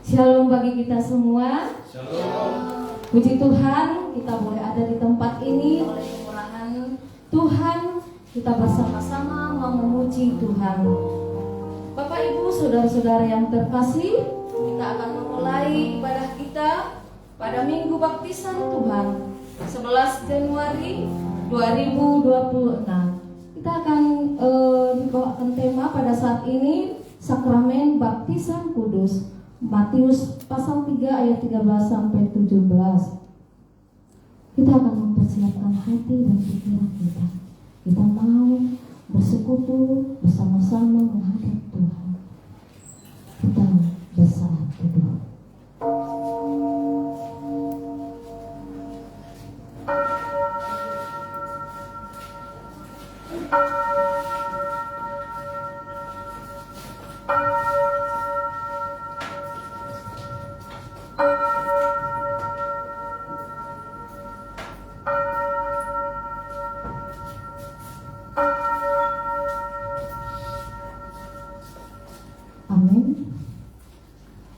Shalom bagi kita semua. Shalom. Puji Tuhan, kita boleh ada di tempat ini oleh kemurahan Tuhan. Kita bersama-sama mau memuji Tuhan. Bapak Ibu, saudara-saudara yang terkasih, kita akan memulai ibadah kita pada Minggu Baptisan Tuhan 11 Januari 2026. Kita akan dibawakan tema pada saat ini, Sakramen Baptisan Kudus, Matius pasal 3 ayat 13 sampai 17. Kita akan mempersiapkan hati dan pikiran kita. Kita mau bersekutu bersama-sama menghadap Tuhan. Kita bersaat teduh. Amin.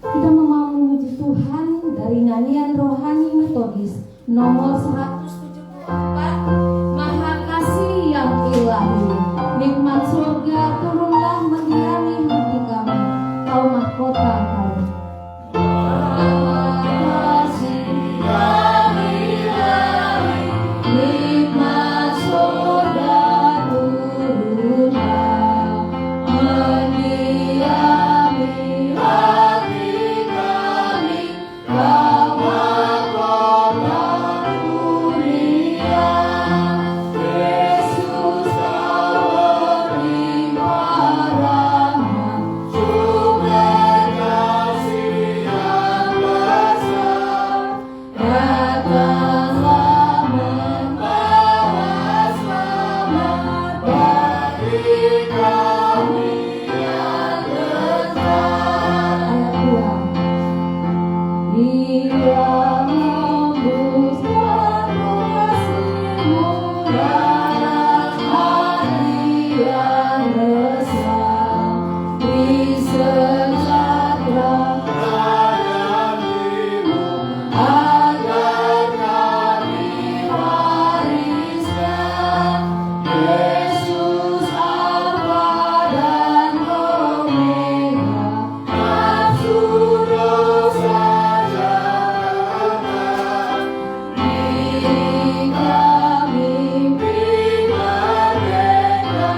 Kita mau memuji Tuhan dari nyanyian rohani metodis nomor 174, Maha Kasih yang Ilahi, nikmat surga turunlah mendiami hati kami, kau mahkota kami. Maha Kasih yang Ilahi, nikmat surga turunlah mendiami hati kami, kau mahkota dunia. Yesus kau berlimpah rahmat, sumber kasih yang besar. Datanglah membawa selamat bagi kami yang dekat. Ia membuskan kasih-Mu dalam hati yang resah, di sejahtera hayati-Mu agar kami wariskan. Yesus Alfa dan Omega, nafsu dosa jangan. Hingga mimpi merdeka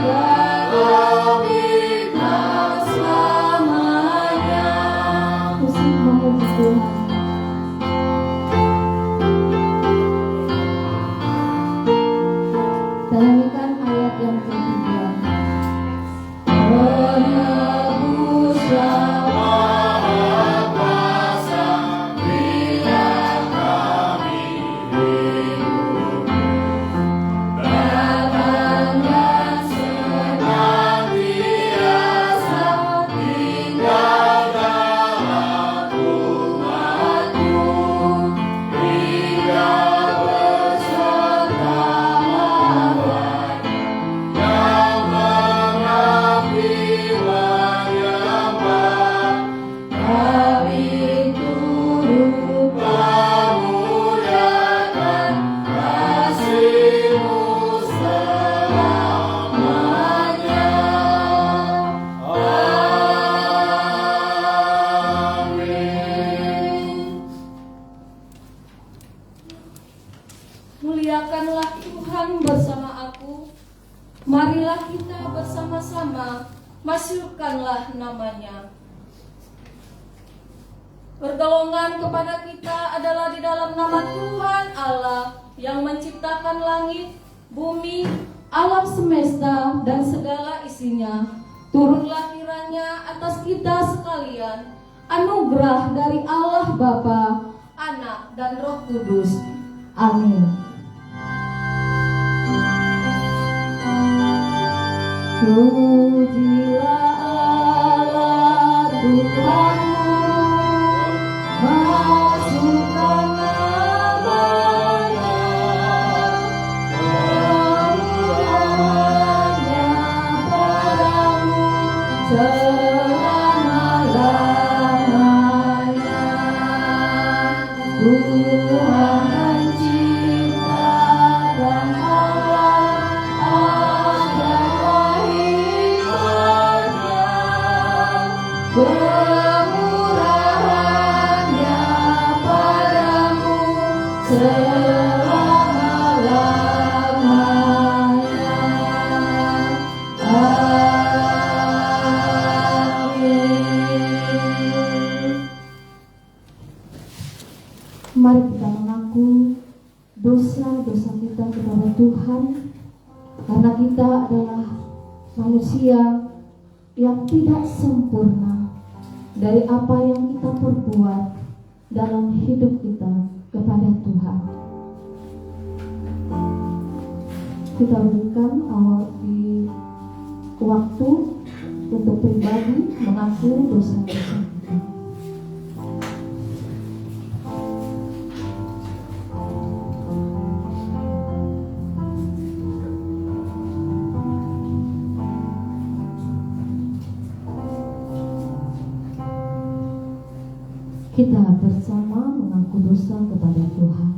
dalam hikmat selamanya. Musik memuji Tuhan. Dan nyanyikan ayat yang ketiga. Penebus yang Maha Kuasa, biar kami hidup. Datang dan senantiasa tinggal dalam umat-Mu, hingga beserta malaikat yang mengabdi menyembah. Kami turut memuliakan kasih-Mu selamanya. Amin. Muliakanlah Tuhan bersama aku. Marilah kita bersama-sama masyurkanlah namanya. Pertolongan kepada kita adalah di dalam nama Tuhan Allah yang menciptakan langit, bumi, alam semesta dan segala isinya. Turunlah kiranya atas kita sekalian anugerah dari Allah Bapa, Anak dan Roh Kudus. Amin. Pujilah Allah Tuhanmu, masukkan namanya, kemuliaannya padamu selama-lamanya. dosa kita kepada Tuhan, karena kita adalah manusia yang tidak sempurna dari apa yang kita perbuat dalam hidup kita kepada Tuhan. Kita berikan awal di waktu untuk pribadi mengakui dosa-dosa kita. Kita bersama mengaku dosa kepada Tuhan.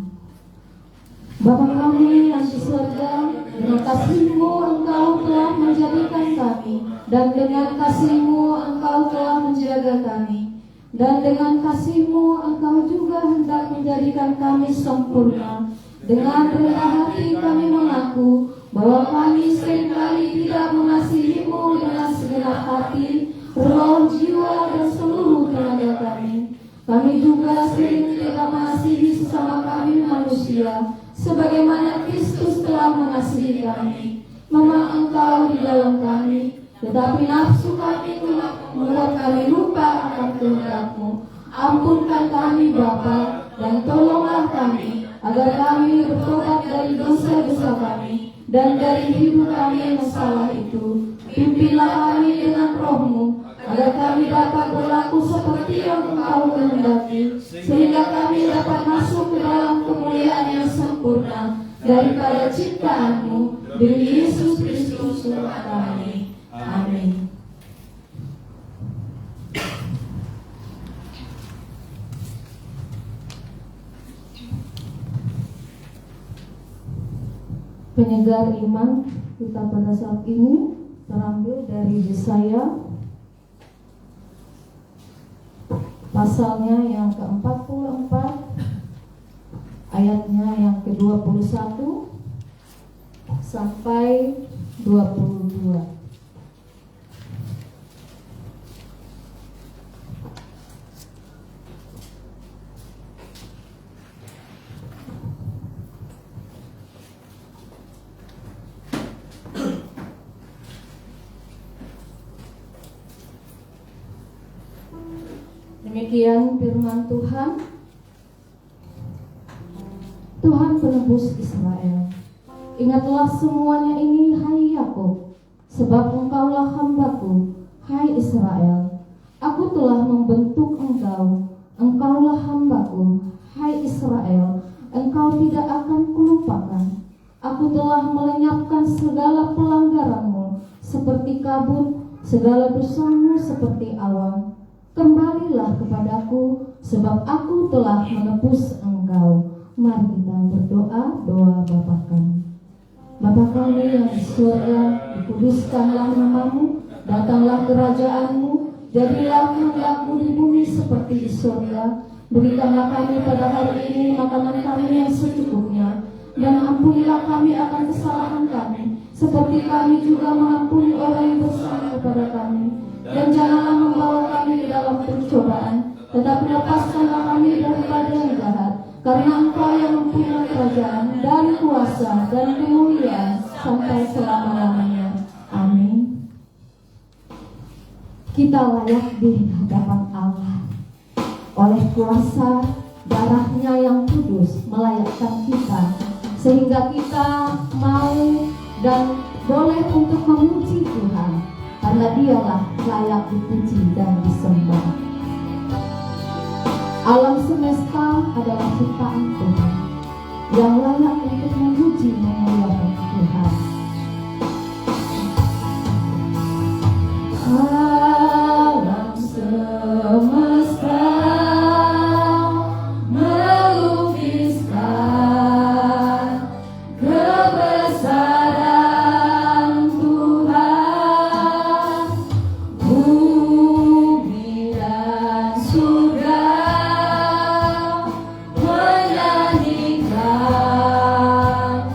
Bapa kami yang di surga, dengan kasih-Mu Engkau telah menjadikan kami, dan dengan kasih-Mu Engkau telah menjaga kami, dan dengan kasih-Mu Engkau juga hendak menjadikan kami sempurna. Dengan rendah hati kami mengaku bahwa kami seringkali tidak mengasihi-Mu dengan segenap hati, roh, jiwa, dan seluruh tenaga kami. Kami juga sering tidak mengasihi sesama kami manusia, sebagaimana Kristus telah mengasihi kami. Memang Engkau di dalam kami, tetapi nafsu kami membuat kami lupa akan kehendak-Mu. Ampunkan kami Bapa, dan tolonglah kami, agar kami bertobat dari dosa-dosa kami, dan dari hidup kami yang salah itu. Pimpinlah kami dengan Roh-Mu, agar kami dapat berlaku seperti yang Engkau kehendaki, sehingga kami dapat masuk ke dalam kemuliaan yang sempurna daripada ciptaan-Mu, demi Yesus Kristus Tuhan kami. Amin. Penyegar iman kita pada saat ini terambil dari Yesaya pasalnya yang ke-44, ayatnya yang ke-21 sampai 22. Demikian firman Tuhan. Tuhan penebus Israel, ingatlah semuanya ini, hai Yakub, sebab engkaulah hambaku, hai Israel. Aku telah membentuk engkau, engkaulah hambaku, hai Israel. Engkau tidak akan kulupakan. Aku telah melenyapkan segala pelanggaranmu seperti kabut, segala dosamu seperti awan. Kembalilah kepadaku, sebab aku telah menebus engkau. Mari kita berdoa, doa Bapa kami. Bapa kami yang di surga, dikuduskanlah namamu, datanglah kerajaanmu, jadilah kehendakmu di bumi seperti di surga. Berikanlah kami pada hari ini makanan kami yang secukupnya, dan ampunilah kami akan kesalahan kami, seperti kami juga mengampuni orang yang bersalah kepada kami. Dan janganlah membawa kami ke dalam pencobaan, tetapi lepaskanlah kami daripada yang jahat, karena Engkau yang mempunyai kerajaan dan kuasa dan kemuliaan sampai selama-lamanya. Amin. Kita layak di hadapan Allah oleh kuasa darahnya yang kudus melayakkan kita, sehingga kita mau dan boleh untuk memuji Tuhan, karena Dialah layak dipuji dan disembah. Alam semesta adalah ciptaan Tuhan yang layak untuk memuji memuliakan Tuhan. Alam semesta melukiskan kebesaran Tuhan, bumi dan surga menyanyikan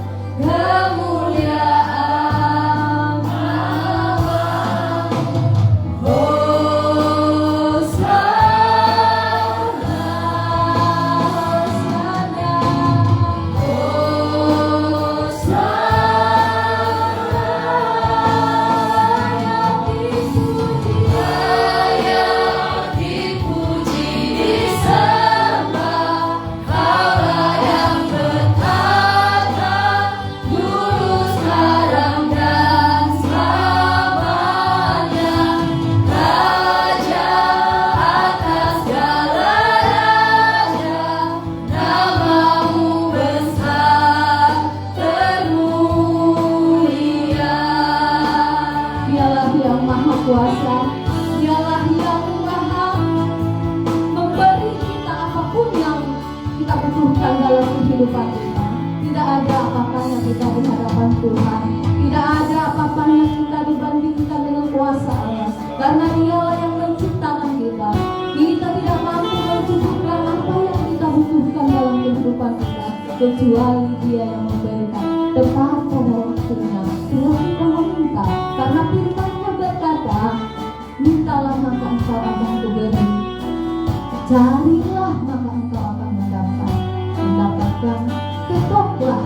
ada apa-apanya kita di hadapan Tuhan. Tidak ada apa-apanya kita dibandingkan dengan kuasa Allah. Karena Dialah yang menciptakan kita. Kita tidak mampu mencukupkan apa yang kita butuhkan dalam kehidupan kita, kecuali Dia yang memberikan tepat pada waktunya. Bila kita meminta, karena firman-Nya berkata, mintalah maka engkau akan diberi, carilah maka engkau akan mendapatkan, ketoklah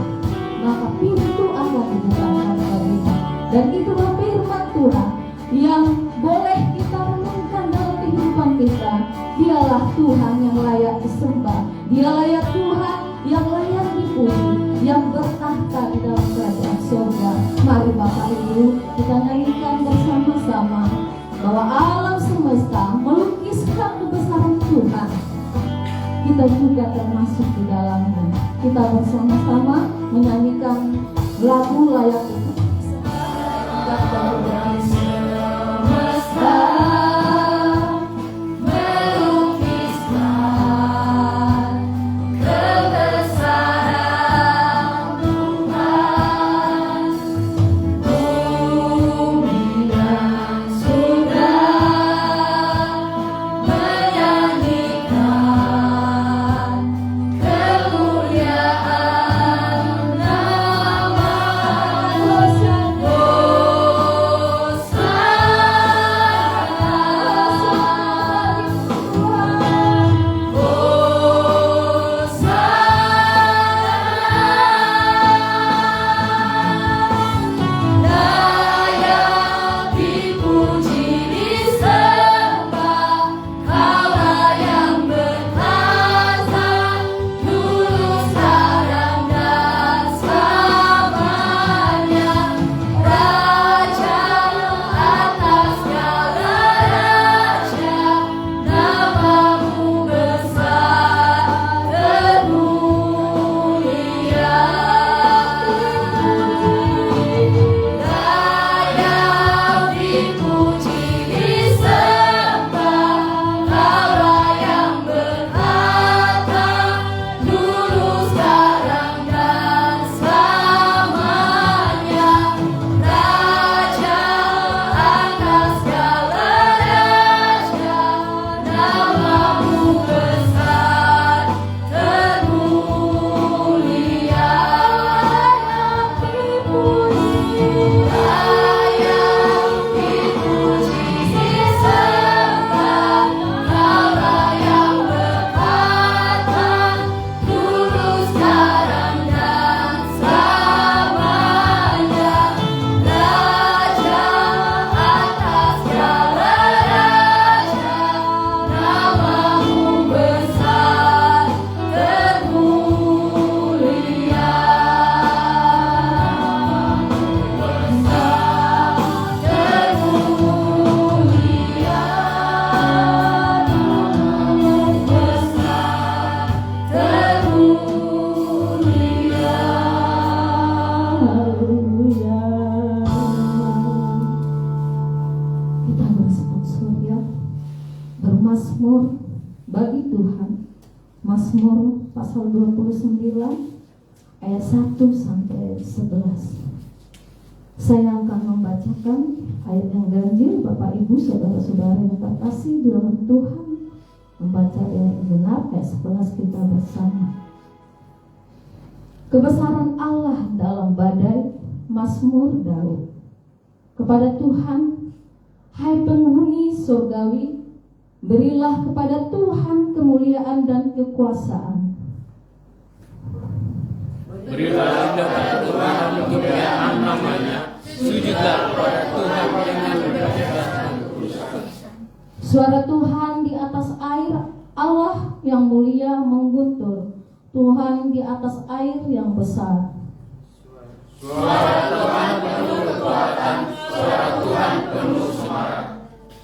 maka pintu akan dibukakan bagimu. Dan itulah firman Tuhan yang boleh kita renungkan dalam kehidupan kita. Dialah Tuhan yang layak disembah, Dialah Tuhan yang layak dipuji, yang bertahta di dalam kerajaan surga. Mari Bapak Ibu, kita nyanyikan bersama-sama bahwa alam semesta melukiskan kebesaran Tuhan. Kita juga termasuk di dalamnya. Kita bersama-sama menyanyikan lagu layak itu. Mazmur bagi Tuhan. Mazmur pasal 29 ayat 1 sampai 11. Saya akan membacakan ayat yang ganjil. Bapak Ibu saudara-saudara yang terkasih di dalam Tuhan, membaca yang genap ayat 11 kita bersama. Kebesaran Allah dalam badai. Mazmur Daud. Kepada Tuhan, hai penghuni surgawi, berilah kepada Tuhan kemuliaan dan kekuasaan. Berilah kepada Tuhan kemuliaan namanya, sujudlah kepada Tuhan dengan berdasar. Suara Tuhan di atas air, Allah yang mulia mengguntur, Tuhan di atas air yang besar. Suara Tuhan penuh kekuatan, suara Tuhan penuh semarak.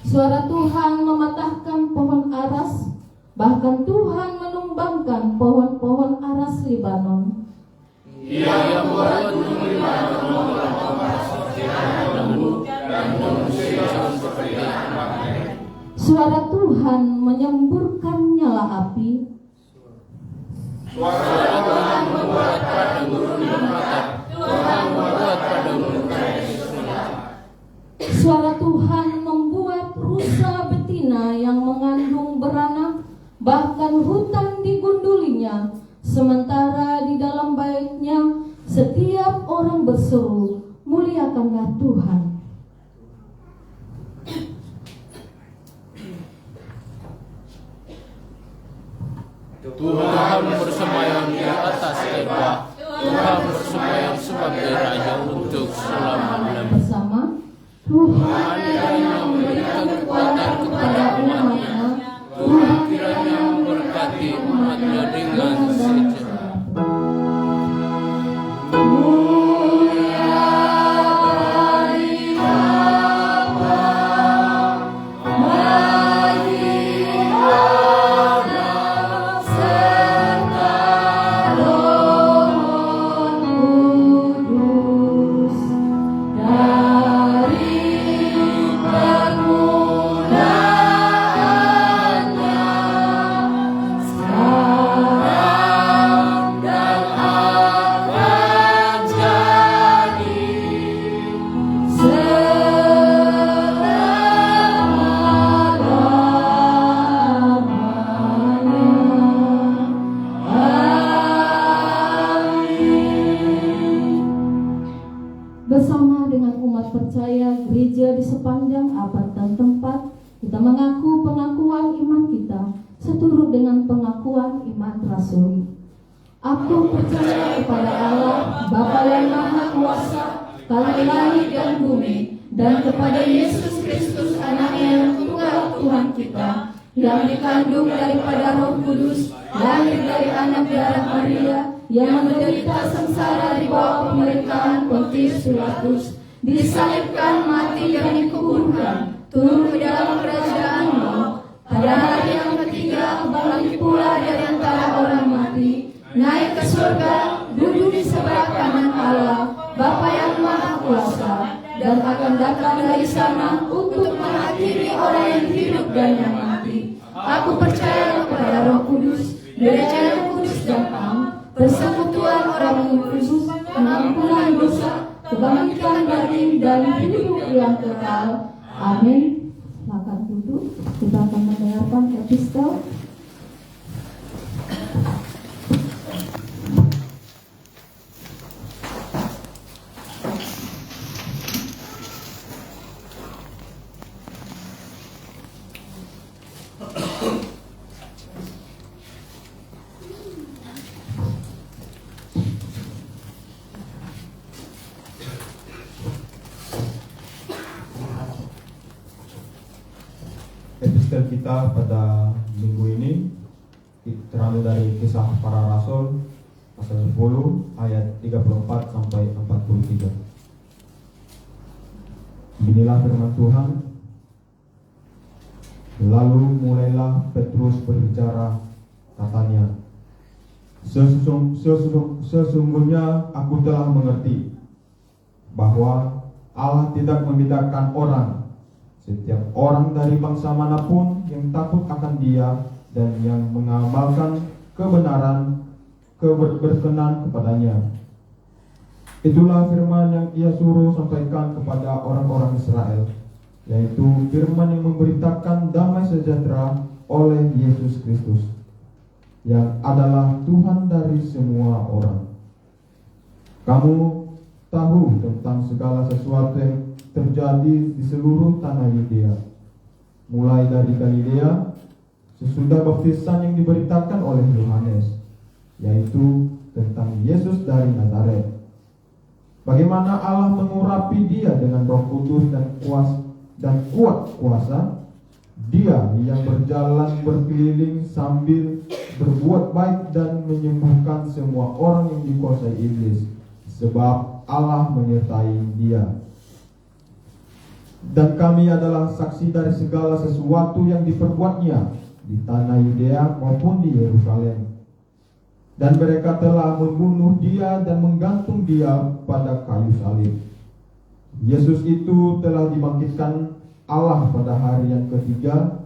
Suara Tuhan mematahkan pohon aras, bahkan Tuhan menumbangkan pohon-pohon aras Libanon. Ia membuat gunung Libanon melompat seperti anak lembu dan gunung Sion seperti anak air. Suara Tuhan menyemburkan nyala api. Suara Tuhan membuat padang gurun Sementara di dalam baitnya setiap orang berseru, muliakanlah Tuhan. Tuhan bersemayam di atas lembah, Tuhan bersemayam sebagai Raja untuk selama-lamanya. Bersama Tuhan kiranya memberikan kekuatan kepada umatnya, Tuhan kiranya memberkati umatnya dengan sejahtera. Bersama dengan umat percaya gereja di sepanjang abad dan tempat, kita mengaku pengakuan iman kita seturut dengan pengakuan iman rasuli. Aku percaya kepada Allah, Bapa yang Maha Kuasa, Tuhan langit dan bumi, dan kepada Yesus Kristus, Anaknya yang tunggal Tuhan kita, yang dikandung daripada Roh Kudus, lahir dari anak darah Maria, yang menderita sengsara di bawah pemerintahan Pontius Pilatus, disalibkan, mati dan dikuburkan, turun ke dalam kerajaan-Mu, pada hari yang ketiga bangkit pula dari antara orang mati, naik ke surga, duduk di sebelah kanan Allah, Bapa yang Maha Kuasa, dan akan datang dari sana untuk menghakimi orang yang hidup dan yang mati. Aku percaya kepada Roh Kudus, gereja yang kudus dan am, persekutuan orang yang kudus, pengampunan dosa, kebangkitan batin dan hidup yang kekal. Amin. Silakan duduk. Kita akan mendengarkan epistel. Epistel kita pada minggu ini terambil dari Kisah Para Rasul pasal 10 ayat 34 sampai 43. Inilah firman Tuhan. Lalu mulailah Petrus berbicara, katanya, Sesungguhnya aku telah mengerti bahwa Allah tidak membedakan orang. Setiap orang dari bangsa manapun yang takut akan Dia dan yang mengamalkan kebenaran berkenan kepadanya. Itulah firman yang Ia suruh sampaikan kepada orang-orang Israel, yaitu firman yang memberitakan damai sejahtera oleh Yesus Kristus, yang adalah Tuhan dari semua orang. Kamu tahu tentang segala sesuatu yang terjadi di seluruh tanah Yudea, mulai dari Galilea sesudah baptisan yang diberitakan oleh Yohanes, yaitu tentang Yesus dari Nazaret. Bagaimana Allah mengurapi Dia dengan Roh Kudus dan kuat kuasa, Dia yang berjalan berkeliling sambil berbuat baik dan menyembuhkan semua orang yang dikuasai iblis, sebab Allah menyertai Dia. Dan kami adalah saksi dari segala sesuatu yang diperbuatnya di tanah Yudea maupun di Yerusalem. Dan mereka telah membunuh Dia dan menggantung Dia pada kayu salib. Yesus itu telah dibangkitkan Allah pada hari yang ketiga,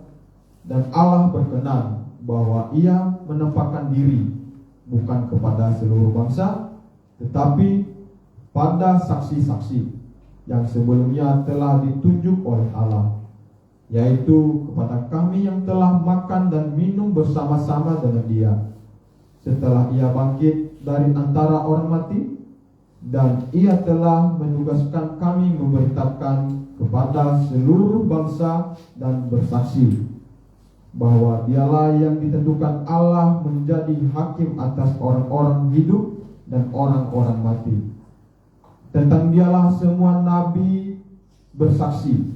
dan Allah berkenan bahwa Ia menampakkan diri bukan kepada seluruh bangsa, tetapi pada saksi-saksi yang sebelumnya telah ditunjuk oleh Allah, yaitu kepada kami yang telah makan dan minum bersama-sama dengan Dia. setelah ia bangkit dari antara orang mati, dan ia telah menugaskan kami memberitakan kepada seluruh bangsa dan bersaksi bahwa dialah yang ditentukan Allah menjadi hakim atas orang-orang hidup dan orang-orang mati. Tentang dialah semua nabi bersaksi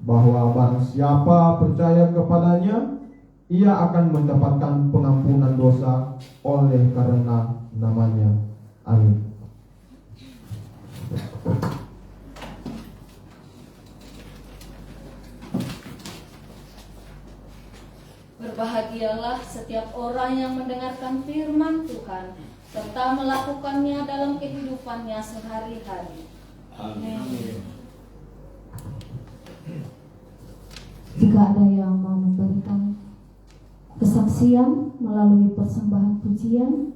bahwa barang siapa percaya kepadanya, ia akan mendapatkan pengampunan dosa oleh karena namanya. Amin. Berbahagialah setiap orang yang mendengarkan firman Tuhan serta melakukannya dalam kehidupannya sehari-hari. Amin. Jika ada yang mau memberikan kesaksian melalui persembahan pujian,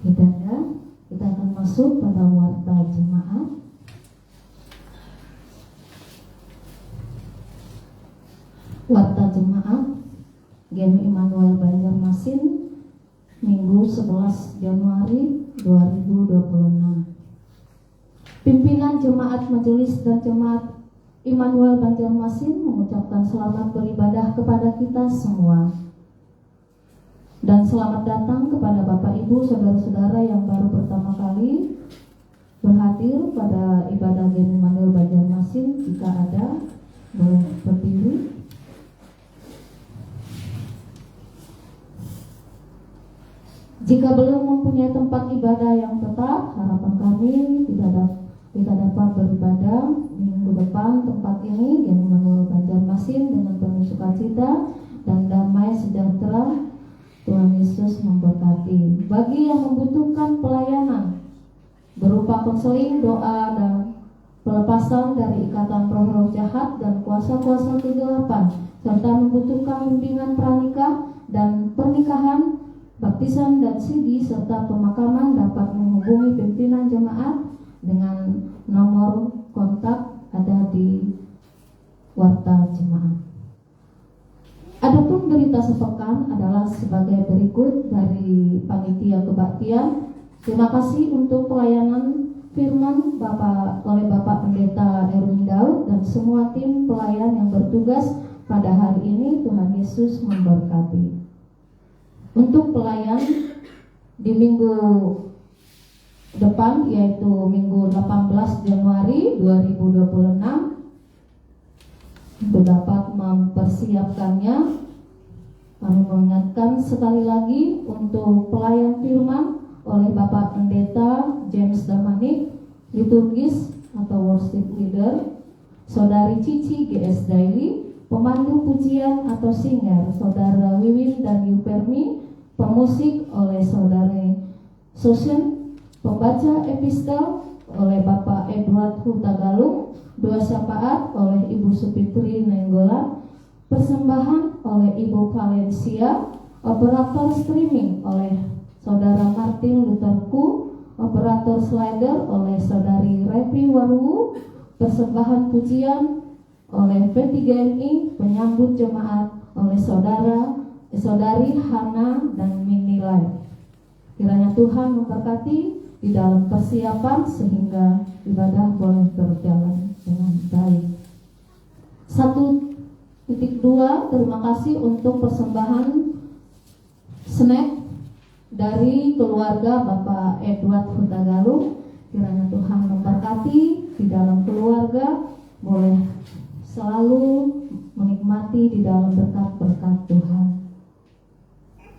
tidak ada, kita akan masuk pada warta jemaat. Warta jemaat GEM Immanuel Banjarmasin, Minggu 11 Januari 2026. Pimpinan Jemaat Majelis dan Jemaat Immanuel Banjarmasin mengucapkan selamat beribadah kepada kita semua. Dan selamat datang kepada Bapak Ibu saudara-saudara yang baru pertama kali berhadir pada ibadah GEM Immanuel Banjarmasin. Jika ada, boleh berdiri. Jika belum mempunyai tempat ibadah yang tetap, harapan kami kita dapat beribadah minggu depan. Tempat ini GEM Immanuel Banjarmasin dengan penuh sukacita dan damai sejahtera. Tuhan Yesus memberkati. Bagi yang membutuhkan pelayanan berupa konseling, doa, dan pelepasan dari ikatan roh-roh jahat dan kuasa-kuasa kegelapan, serta membutuhkan bimbingan pranikah dan pernikahan, baptisan dan sidi, serta pemakaman, dapat menghubungi pimpinan jemaat dengan nomor kontak ada di warta jemaat. Adapun berita sepekan adalah sebagai berikut dari panitia kebaktian. Terima kasih untuk pelayanan firman oleh Bapak Pendeta Erwin Daud dan semua tim pelayan yang bertugas pada hari ini. Tuhan Yesus memberkati. Untuk pelayan di minggu depan, yaitu minggu 18 Januari 2026, untuk dapat mempersiapkannya, kami mengingatkan sekali lagi untuk pelayan firman oleh Bapak Pendeta James Damanik, liturgis atau worship leader, Saudari Cici GS Daily, pemandu pujian atau singer Saudara Wiwin dan Yupermi, pemusik oleh Saudari Susan, pembaca epistel oleh Bapak Edward Hutagalung, doa syafaat oleh Ibu Supitri Nenggolan, persembahan oleh Ibu Valencia, operator streaming oleh Saudara Martin Lutherku, operator slider oleh Saudari Revi Waru, persembahan pujian oleh P3MI, penyambut jemaat oleh Saudari Hana dan Mini Live. Kiranya Tuhan memberkati di dalam persiapan sehingga ibadah boleh berjalan dengan baik. 1.2, terima kasih untuk persembahan snack dari keluarga Bapak Edward Hutagalung. Kiranya Tuhan memberkati di dalam keluarga, boleh selalu menikmati di dalam berkat-berkat Tuhan.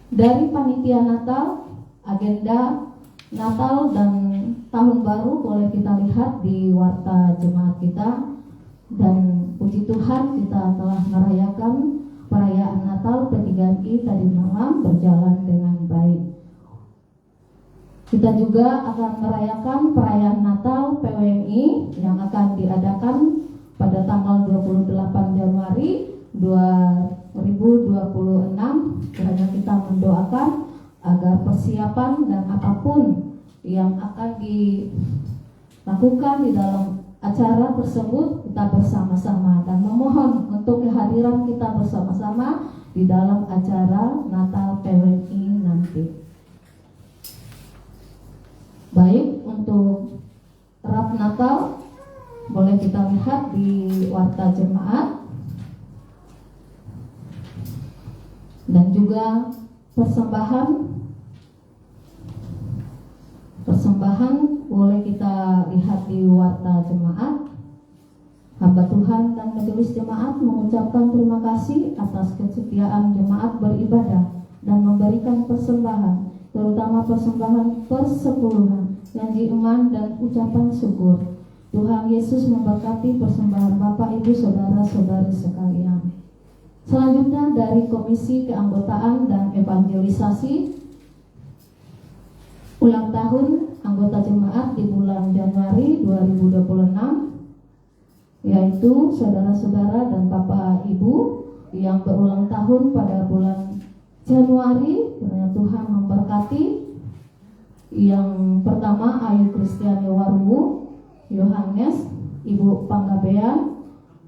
Dari panitia Natal, agenda Natal dan Tahun Baru boleh kita lihat di warta jemaat kita. Dan puji Tuhan, kita telah merayakan perayaan Natal P3MI tadi malam berjalan dengan baik. Kita juga akan merayakan perayaan Natal PWMI yang akan diadakan pada tanggal 28 Januari 2026. Kiranya kita mendoakan agar persiapan dan apapun yang akan dilakukan di dalam acara tersebut kita bersama-sama dan memohon untuk kehadiran kita bersama-sama di dalam acara Natal PWI nanti. Baik, untuk rap Natal boleh kita lihat di warta jemaat dan juga persembahan boleh kita lihat di warta jemaat. Hamba Tuhan dan majelis jemaat mengucapkan terima kasih atas kesetiaan jemaat beribadah dan memberikan persembahan, terutama persembahan persepuluhan, janji iman dan ucapan syukur. Tuhan Yesus memberkati persembahan Bapak, Ibu, Saudara-saudari sekalian. Selanjutnya dari Komisi Keanggotaan dan Evangelisasi, ulang tahun anggota jemaat di bulan Januari 2026, yaitu saudara-saudara dan Bapak Ibu yang berulang tahun pada bulan Januari. Kiranya Tuhan memberkati. Yang pertama, Ayu Kristiani Waruwu, Yohanes, Ibu Panggabean,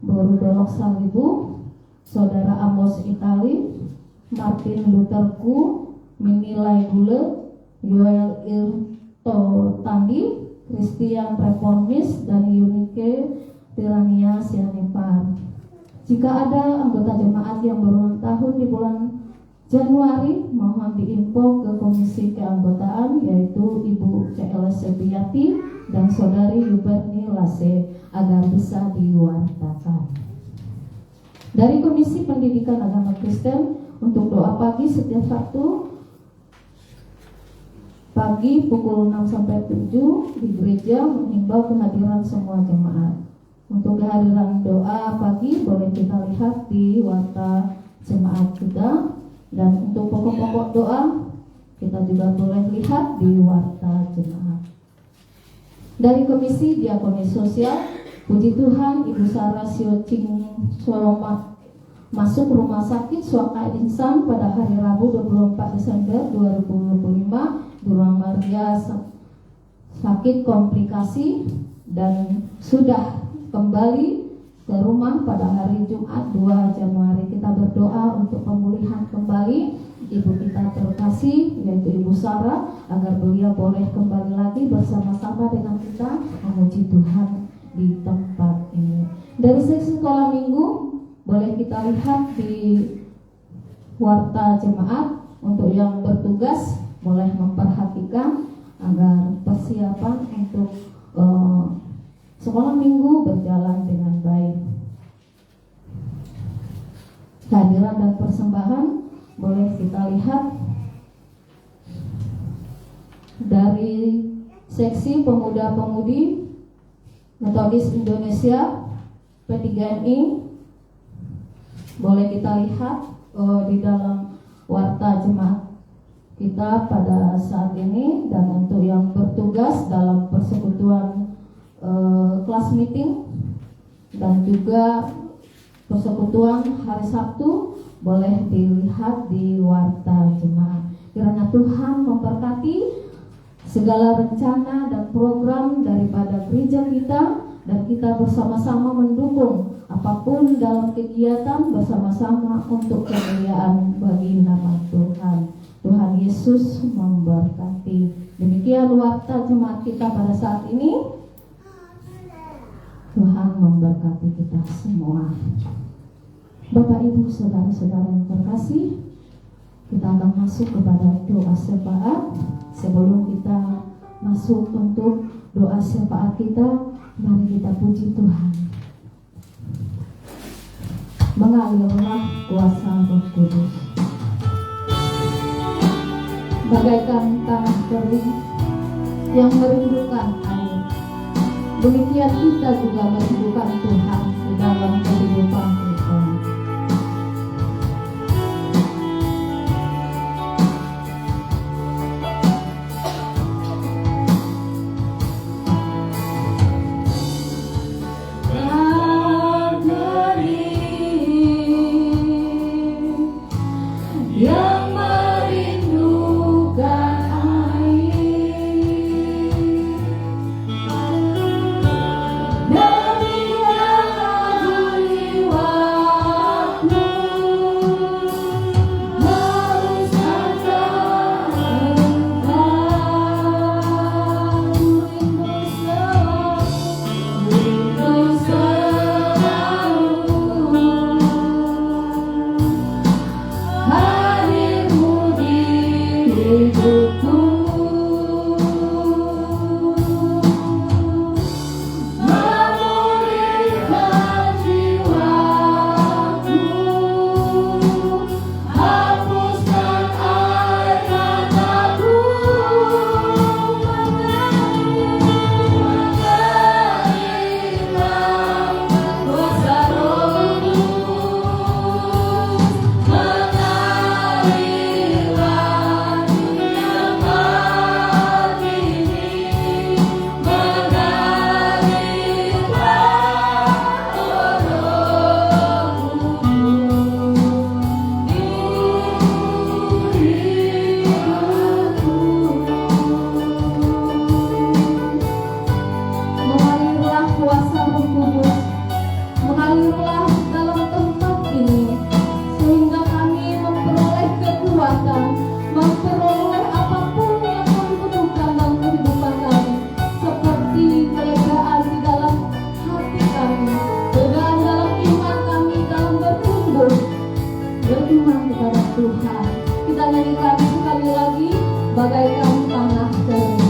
Boru Dolok Salibu, Saudara Amos Itali, Martin Lutherku, Minilai Gule, Yoel Irto Tandi, Christian Reformis, dan Yunike Tirania Sianipar. Jika ada anggota jemaat yang berulang tahun di bulan Januari, mohon diinfo ke Komisi Keanggotaan, yaitu Ibu CL Sebiati dan Saudari Yuberni Lase, agar bisa diwartakan. Dari Komisi Pendidikan Agama Kristen, untuk doa pagi setiap Sabtu pagi pukul 6 sampai 7 di gereja menghimbau kehadiran semua jemaat. Untuk kehadiran doa pagi boleh kita lihat di warta jemaat kita, dan untuk pokok-pokok doa kita juga boleh lihat di warta jemaat. Dari Komisi Diakoni Sosial, puji Tuhan Ibu Sarah Siocing Solomat masuk rumah sakit Swaka Insan pada hari Rabu 24 Desember 2025. Burung Maria sakit komplikasi dan sudah kembali ke rumah pada hari Jumat 2 Januari. Kita berdoa untuk pemulihan kembali ibu kita terkasih, yaitu Ibu Sarah, agar beliau boleh kembali lagi bersama-sama dengan kita memuji Tuhan di tempat ini. Dari sesi sekolah minggu boleh kita lihat di warta jemaat. Untuk yang bertugas boleh memperhatikan agar persiapan untuk sekolah minggu berjalan dengan baik. Kehadiran dan persembahan boleh kita lihat dari seksi pemuda-pemudi Metodis Indonesia P3NI. Boleh kita lihat di dalam warta jemaat kita pada saat ini. Dan untuk yang bertugas dalam persekutuan kelas meeting dan juga persekutuan hari Sabtu boleh dilihat di warta jemaat. Kiranya Tuhan memberkati segala rencana dan program daripada gereja kita, dan kita bersama-sama mendukung apapun dalam kegiatan bersama-sama untuk kemuliaan bagi nama Tuhan. Tuhan Yesus memberkati. Demikian warta jemaat kita pada saat ini. Tuhan memberkati kita semua. Bapak, Ibu, Saudara-saudara yang terkasih, kita akan masuk kepada doa syafaat. Sebelum kita masuk untuk doa syafaat kita, mari kita puji Tuhan. Mengalirlah kuasa Roh Kudus bagaikan tanah kering yang merindukan air. Demikian kita juga merindukan Tuhan di dalam kehidupan kita. Dan sekali lagi, bagaikan tanah kering.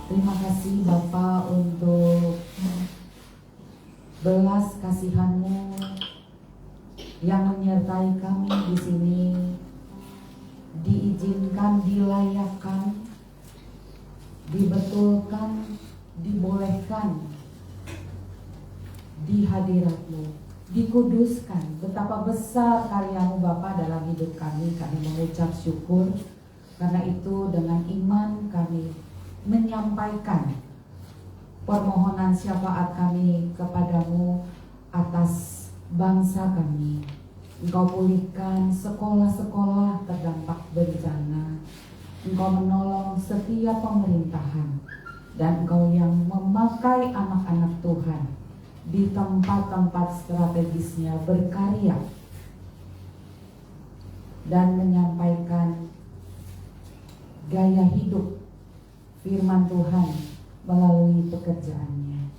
Terima kasih Bapa untuk belas kasihan-Mu yang menyertai kami di sini, diizinkan, dilayakkan, dibetulkan, dibolehkan di hadirat-Mu, dikuduskan. Betapa besar karya-Mu Bapa dalam hidup kami. Kami mengucap syukur. Karena itu dengan iman kami menyampaikan permohonan syafaat kami kepadamu atas bangsa kami. Engkau pulihkan sekolah-sekolah terdampak bencana. Engkau menolong setiap pemerintahan. Dan Engkau yang memakai anak-anak Tuhan di tempat-tempat strategisnya berkarya dan menyampaikan gaya hidup firman Tuhan melalui pekerjaannya.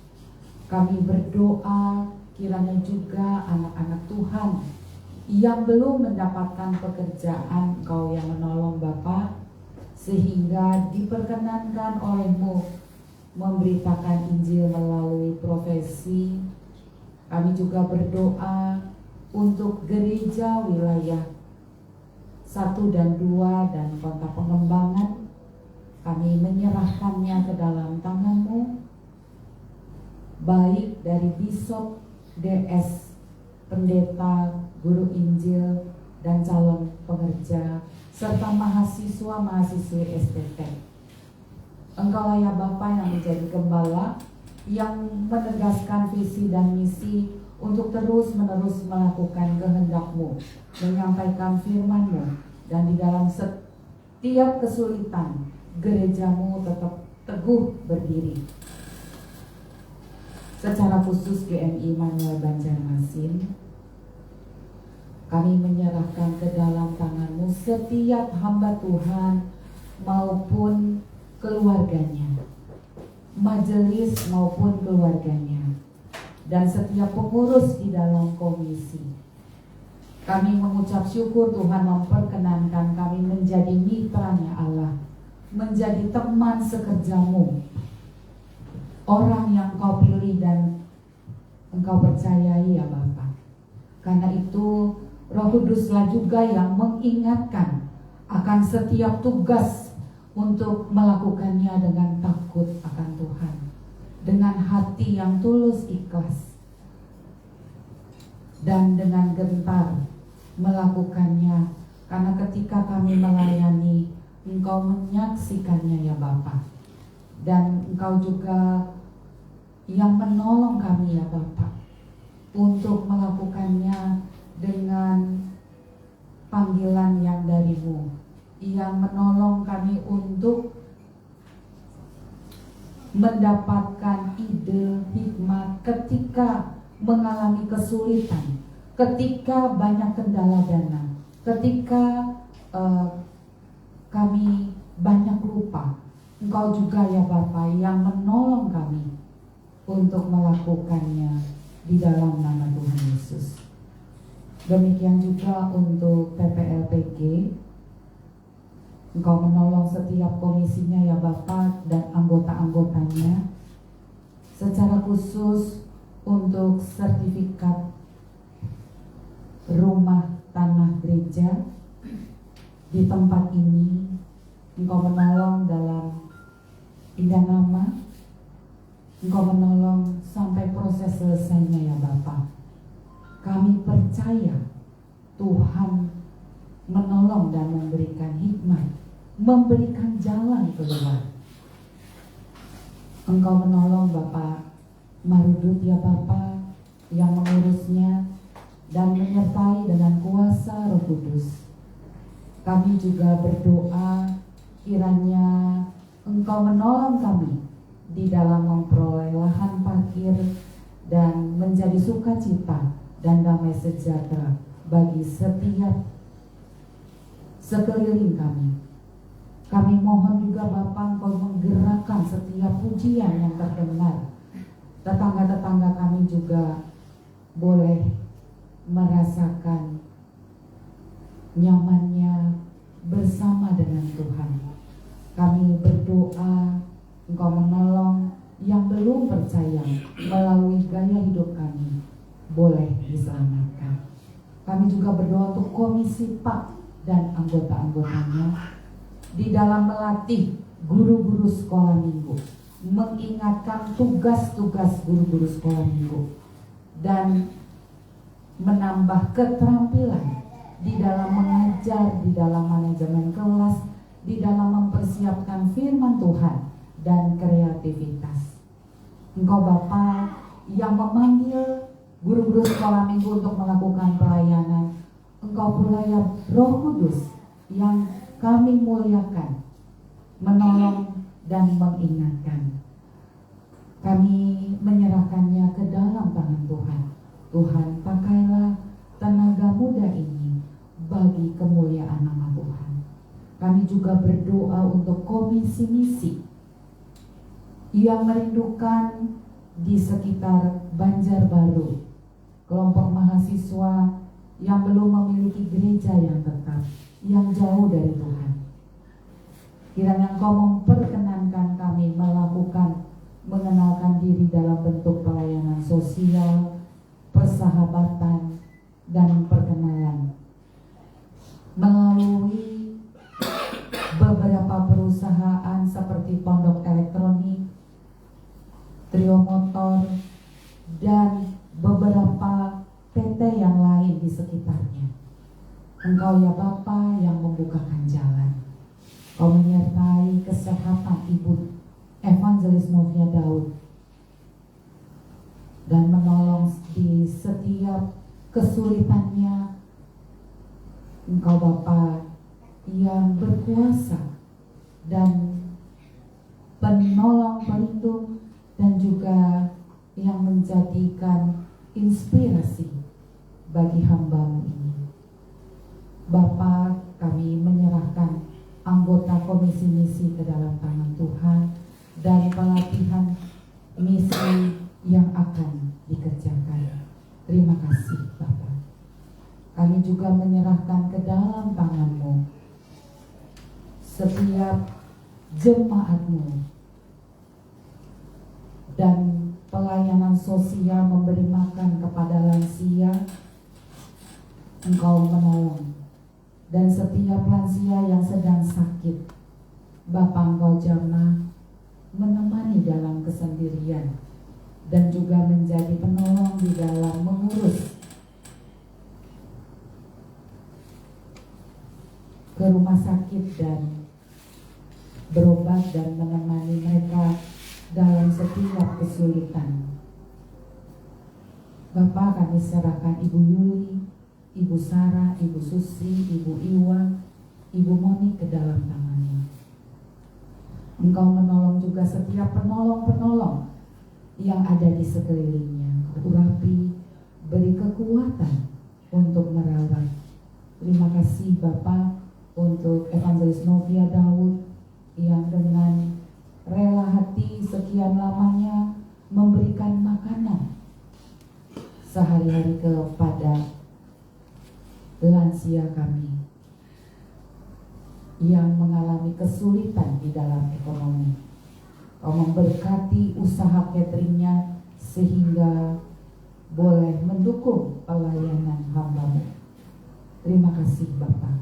Kami berdoa kiranya juga anak-anak Tuhan yang belum mendapatkan pekerjaan, Engkau yang menolong Bapa, sehingga diperkenankan oleh-Mu memberitakan Injil melalui profesi. Kami juga berdoa untuk gereja wilayah 1 dan 2 dan Kota Pengembangan. Kami menyerahkannya ke dalam tangan-Mu, baik dari Bishop, DS, pendeta, guru Injil, dan calon pengerja, serta mahasiswa-mahasiswi STT. Engkau ya Bapa yang menjadi gembala, yang menegaskan visi dan misi untuk terus-menerus melakukan kehendak-Mu, menyampaikan firman-Mu, dan di dalam setiap kesulitan, gereja-Mu tetap teguh berdiri. Secara khusus GMI Manuel Banjarmasin, kami menyerahkan ke dalam tangan-Mu setiap hamba Tuhan maupun keluarganya, majelis maupun keluarganya, dan setiap pengurus di dalam komisi. Kami mengucap syukur Tuhan memperkenankan kami menjadi mitranya Allah, menjadi teman sekerjamu, orang yang Kau pilih dan Engkau percayai ya Bapa. Karena itu Roh Kuduslah juga yang mengingatkan akan setiap tugas untuk melakukannya dengan takut akan Tuhan, dengan hati yang tulus ikhlas, dan dengan gentar melakukannya. Karena ketika kami melayani, Engkau menyaksikannya ya Bapa, dan Engkau juga yang menolong kami ya Bapa untuk melakukannya dengan panggilan yang dari-Mu, yang menolong kami untuk mendapatkan ide, hikmat ketika mengalami kesulitan, ketika banyak kendala dana, ketika kami banyak lupa. Engkau juga ya Bapa yang menolong kami untuk melakukannya di dalam nama Tuhan Yesus. Demikian juga untuk PPLPG, Engkau menolong setiap komisinya ya Bapa dan anggota-anggotanya, secara khusus untuk sertifikat rumah tanah gereja di tempat ini. Engkau menolong dalam indah nama, Engkau menolong sampai proses selesainya ya Bapa. Kami percaya Tuhan menolong dan memberikan hikmat, memberikan jalan keluar. Engkau menolong Bapak Marudut ya Bapa yang mengurusnya dan menyertai dengan kuasa Roh Kudus. Kami juga berdoa kiranya Engkau menolong kami di dalam memperoleh lahan parkir dan menjadi sukacita dan damai sejahtera bagi setiap sekeliling kami. Kami mohon juga Bapa Engkau menggerakkan setiap pujian yang terdengar. Tetangga-tetangga kami juga boleh merasakan nyamannya bersama dengan Tuhan. Kami berdoa Engkau menolong yang belum percaya melalui gaya hidup kami boleh diselamatkan. Kami juga berdoa untuk Komisi PAK dan anggota-anggotanya di dalam melatih guru-guru sekolah minggu, mengingatkan tugas-tugas guru-guru sekolah minggu, dan menambah keterampilan di dalam mengajar, di dalam manajemen kelas, di dalam mempersiapkan firman Tuhan dan kreativitas. Engkau Bapa yang memanggil guru-guru sekolah minggu untuk melakukan pelayanan, Engkau pula ya Roh Kudus yang kami muliakan, menolong dan mengingatkan. Kami menyerahkannya ke dalam tangan Tuhan. Tuhan, pakailah tenaga muda ini bagi kemuliaan nama Tuhan. Kami juga berdoa untuk komisi misi yang merindukan di sekitar Banjarbaru, kelompok mahasiswa yang belum memiliki gereja yang tetap, yang jauh dari Tuhan. Kiranya Engkau memperkenankan kami mengenalkan diri dalam bentuk pelayanan sosial, persahabatan, dan perkenalan melalui beberapa perusahaan seperti Pondok Elektronik, Trio Motor, dan beberapa PT yang lain di sekitarnya. Engkau ya Bapa yang membukakan jalan. Kau menyertai kesehatan Ibu Evangelis Novia Daud dan menolong di setiap kesulitannya. Engkau Bapa yang berkuasa dan penolong, pelindung, dan juga yang menjadikan inspirasi bagi hamba-Mu ini. Bapa, kami menyerahkan anggota komisi misi ke dalam tangan Tuhan. dan pelatihan misi yang akan dikerjakan. Terima kasih Bapak. Kami juga menyerahkan ke dalam tangan-Mu setiap jemaat-Mu dan pelayanan sosial memberi makan kepada lansia. Engkau menolong, dan setiap lansia yang sedang sakit, Bapa Engkau jamah menemani dalam kesendirian dan juga menjadi penolong di dalam mengurus ke rumah sakit dan berobat dan menemani mereka dalam setiap kesulitan. Bapak, kami serahkan Ibu Yuli, Ibu Sarah, Ibu Susi, Ibu Iwa, Ibu Moni ke dalam tangan-Mu. Engkau menolong juga setiap penolong-penolong yang ada di sekelilingnya. Urapi, beri kekuatan untuk merawat. Terima kasih Bapak untuk Evangelis Novia Daud yang dengan rela hati sekian lamanya memberikan makanan sehari-hari kepada lansia kami yang mengalami kesulitan di dalam ekonomi. Kau memberkati usaha cateringnya sehingga boleh mendukung pelayanan hamba-Mu. Terima kasih Bapak.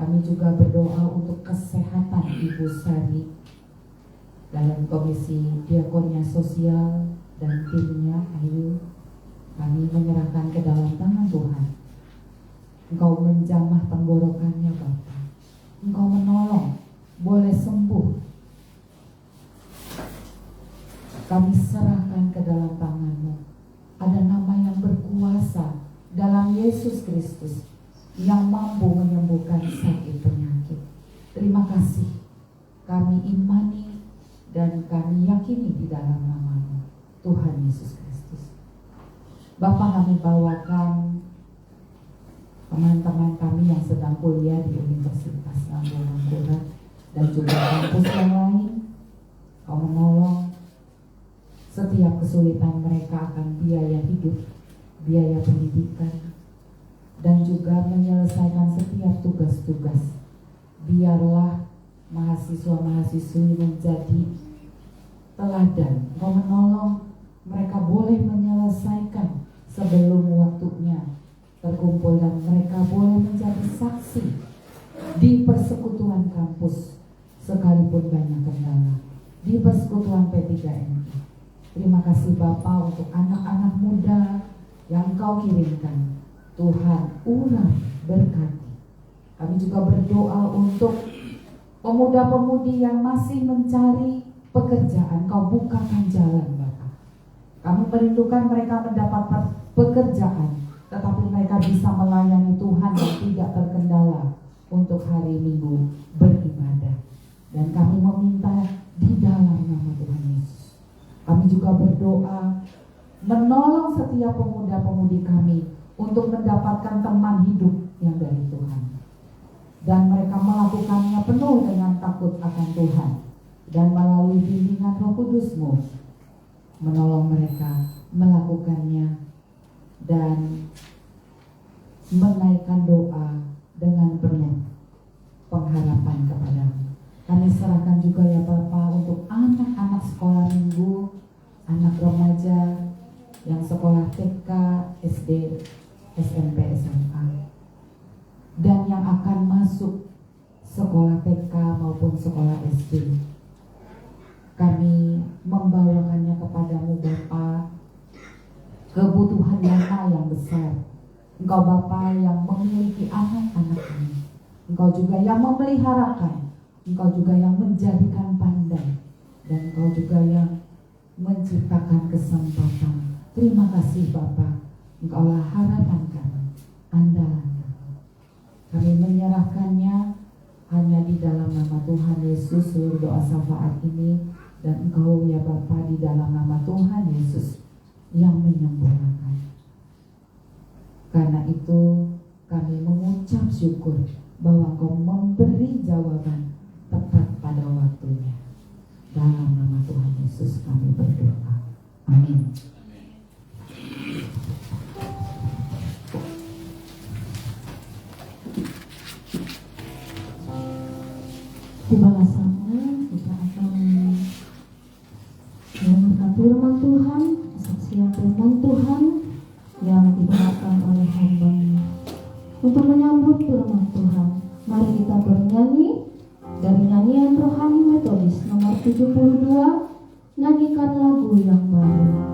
Kami juga berdoa untuk kesehatan Ibu Sari dalam Komisi Diakonia Sosial dan timnya Ayu. Kami menyerahkan ke dalam tangan Tuhan. Engkau menjamah tenggorokannya Bapak. Engkau menolong, boleh sembuh. Kami serahkan ke dalam tangan-Mu. Ada nama yang berkuasa dalam Yesus Kristus yang mampu menyembuhkan sakit penyakit. Terima kasih. Kami imani dan kami yakini di dalam nama-Mu, Tuhan Yesus Kristus. Bapak, kami bawakan teman-teman kami yang sedang kuliah di Universitas Lambung dan juga kampus yang lain. Kau menolong setiap kesulitan mereka akan biaya hidup, biaya pendidikan, dan juga menyelesaikan setiap tugas-tugas. Biarlah mahasiswa-mahasiswi menjadi teladan. Kau menolong mereka boleh menyelesaikan sebelum waktunya terkumpul dan mereka boleh menjadi saksi di persekutuan kampus sekalipun banyak kendala, di persekutuan P3MI. Terima kasih Bapak untuk anak-anak muda yang Kau kirimkan. Tuhan urap berkati. Kami juga berdoa untuk pemuda-pemudi yang masih mencari pekerjaan. Kau bukakan jalan Bapak. Kami merindukan mereka mendapat pekerjaan, tetapi mereka bisa melayani Tuhan yang tidak terkendala untuk hari Minggu beribadah. Dan kami meminta di dalam nama Tuhan Yesus. Kami juga berdoa menolong setiap pemuda-pemudi kami untuk mendapatkan teman hidup yang dari Tuhan. Dan mereka melakukannya penuh dengan takut akan Tuhan. Dan melalui bimbingan Roh Kudus-Mu menolong mereka melakukannya dan menaikkan doa dengan penuh pengharapan kepada-Mu. Kami serahkan juga ya Bapak untuk anak-anak sekolah minggu, anak remaja yang sekolah TK, SD, SMP, SMA, dan yang akan masuk sekolah TK maupun sekolah SD. Kami membawakannya kepada-Mu Bapa. Kebutuhan dana yang besar. Engkau Bapa yang memiliki anak-anak kami. Engkau juga yang memeliharakan. Engkau juga yang menjadikan pandai. Dan Engkau juga yang menciptakan kesempatan. Terima kasih Bapa. Engkaulah harapan kami, andalan kami. Kami menyerahkannya hanya di dalam nama Tuhan Yesus seluruh doa syafaat ini. Dan Engkau ya Bapa di dalam nama Tuhan Yesus yang menyempurnakan. Karena itu kami mengucap syukur bahwa Engkau memberi jawaban tepat pada waktunya. Dalam nama Yesus kami berdoa. Amin. Di balasannya kita akan mendengarkan firman Tuhan, kesaksian firman Tuhan yang dibawakan oleh hamba-Nya. Untuk menyambut firman Tuhan, mari kita bernyanyi dari nyanyian rohani metodis nomor 72, nyanyikan lagu yang baru.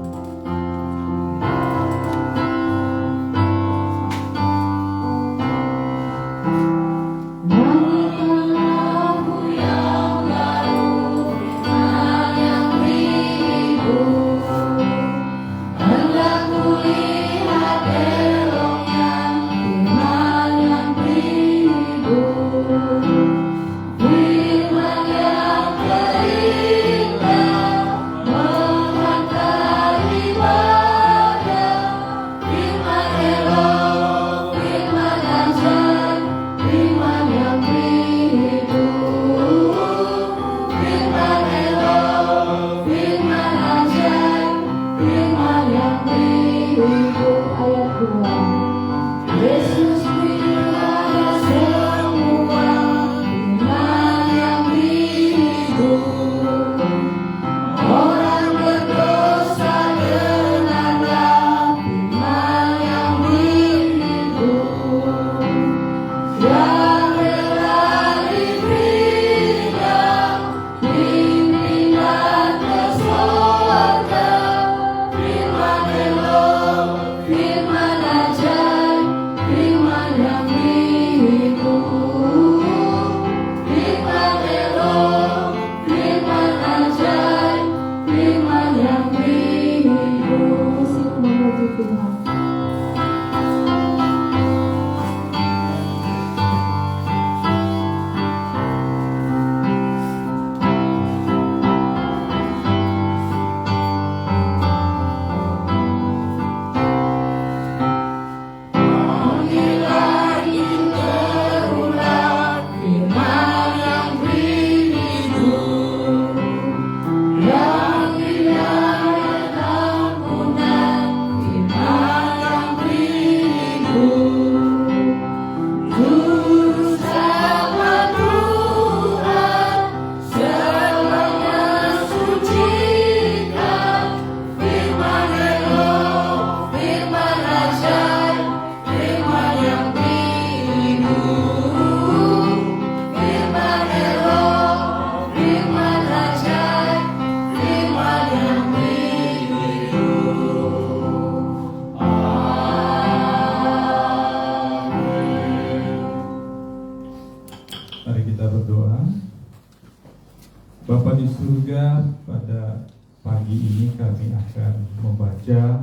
Bapa di surga, pada pagi ini kami akan membaca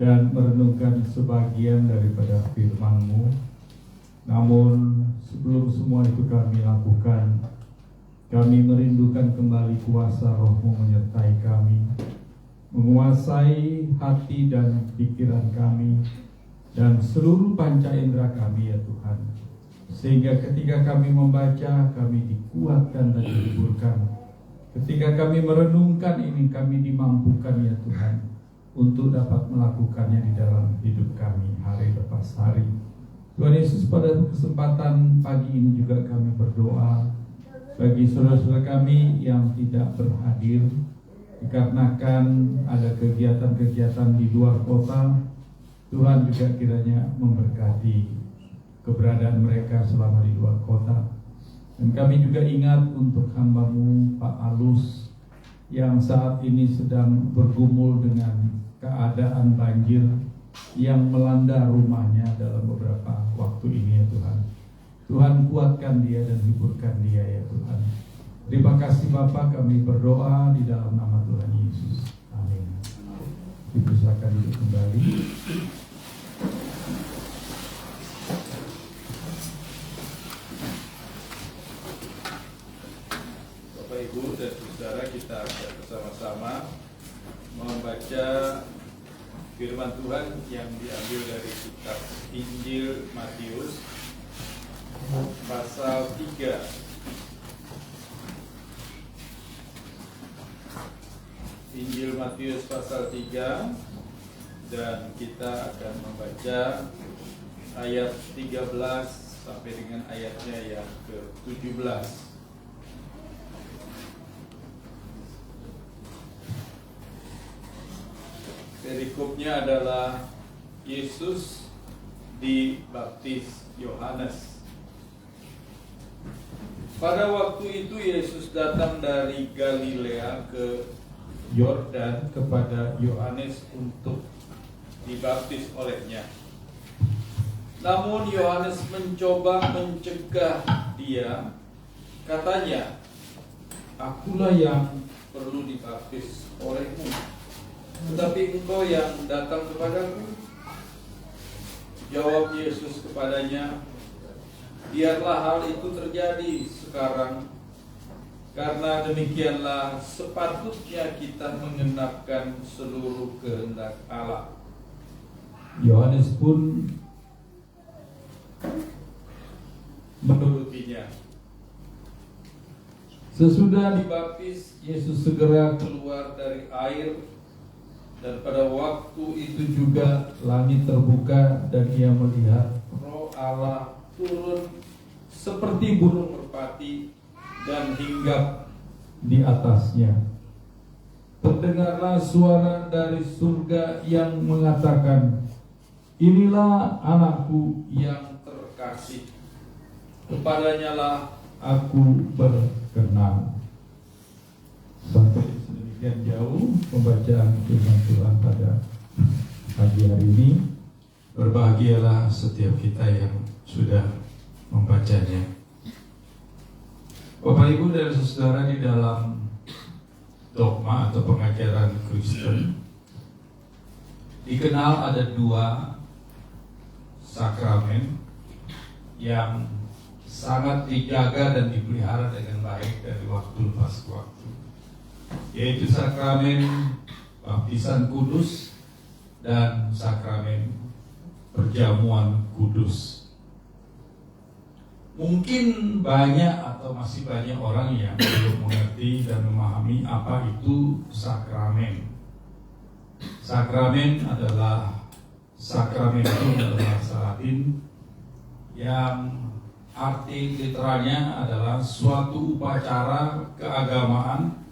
dan merenungkan sebagian daripada firman-Mu. Namun sebelum semua itu kami lakukan, kami merindukan kembali kuasa Roh-Mu menyertai kami, menguasai hati dan pikiran kami dan seluruh panca indera kami ya Tuhan, sehingga ketika kami membaca kami dikuatkan dan dihiburkan. Ketika kami merenungkan ini kami dimampukan ya Tuhan untuk dapat melakukannya di dalam hidup kami hari lepas hari. Tuhan Yesus, pada kesempatan pagi ini juga kami berdoa bagi saudara-saudara kami yang tidak berhadir dikarenakan ada kegiatan-kegiatan di luar kota. Tuhan juga kiranya memberkati keberadaan mereka selama di luar kota. Dan kami juga ingat untuk hamba-Mu Pak Alus yang saat ini sedang bergumul dengan keadaan banjir yang melanda rumahnya dalam beberapa waktu ini ya Tuhan. Tuhan kuatkan dia dan hiburkan dia ya Tuhan. Terima kasih Bapa, kami berdoa di dalam nama Tuhan Yesus. Amin. Dipersilakan duduk kembali. Bapak Ibu dan Saudara, kita akan bersama-sama membaca firman Tuhan yang diambil dari kitab Injil Matius pasal 3 Injil Matius pasal 3, dan kita akan membaca ayat 13 sampai dengan ayatnya yang ke-17. Perikopnya adalah Yesus dibaptis Yohanes. Pada waktu itu Yesus datang dari Galilea ke Yordan kepada Yohanes untuk dibaptis olehnya. Namun Yohanes mencoba mencegah dia. Katanya, "Akulah yang perlu dibaptis olehmu, tetapi engkau yang datang kepadaku." Jawab Yesus kepadanya, "Biarlah hal itu terjadi sekarang, karena demikianlah sepatutnya kita menggenapkan seluruh kehendak Allah." Yohanes pun menurutinya. Sesudah dibaptis, Yesus segera keluar dari air, dan pada waktu itu juga langit terbuka dan ia melihat Roh Allah turun seperti burung merpati dan hinggap di atasnya. Terdengarlah suara dari surga yang mengatakan, "Inilah anakku yang terkasih, kepadanya lah aku berkenan." Sampai sedemikian jauh pembacaan firman Tuhan pada pagi hari ini. Berbahagialah setiap kita yang sudah membacanya. Bapak Ibu dan Saudara, di dalam dogma atau pengajaran Kristen dikenal ada dua sakramen yang sangat dijaga dan dipelihara dengan baik dari waktu lepas waktu, yaitu sakramen baptisan kudus dan sakramen perjamuan kudus. Mungkin banyak atau masih banyak orang yang belum mengerti dan memahami apa itu sakramen. Sakramen adalah sakramen itu adalah bahasa Latin yang arti literalnya adalah suatu upacara keagamaan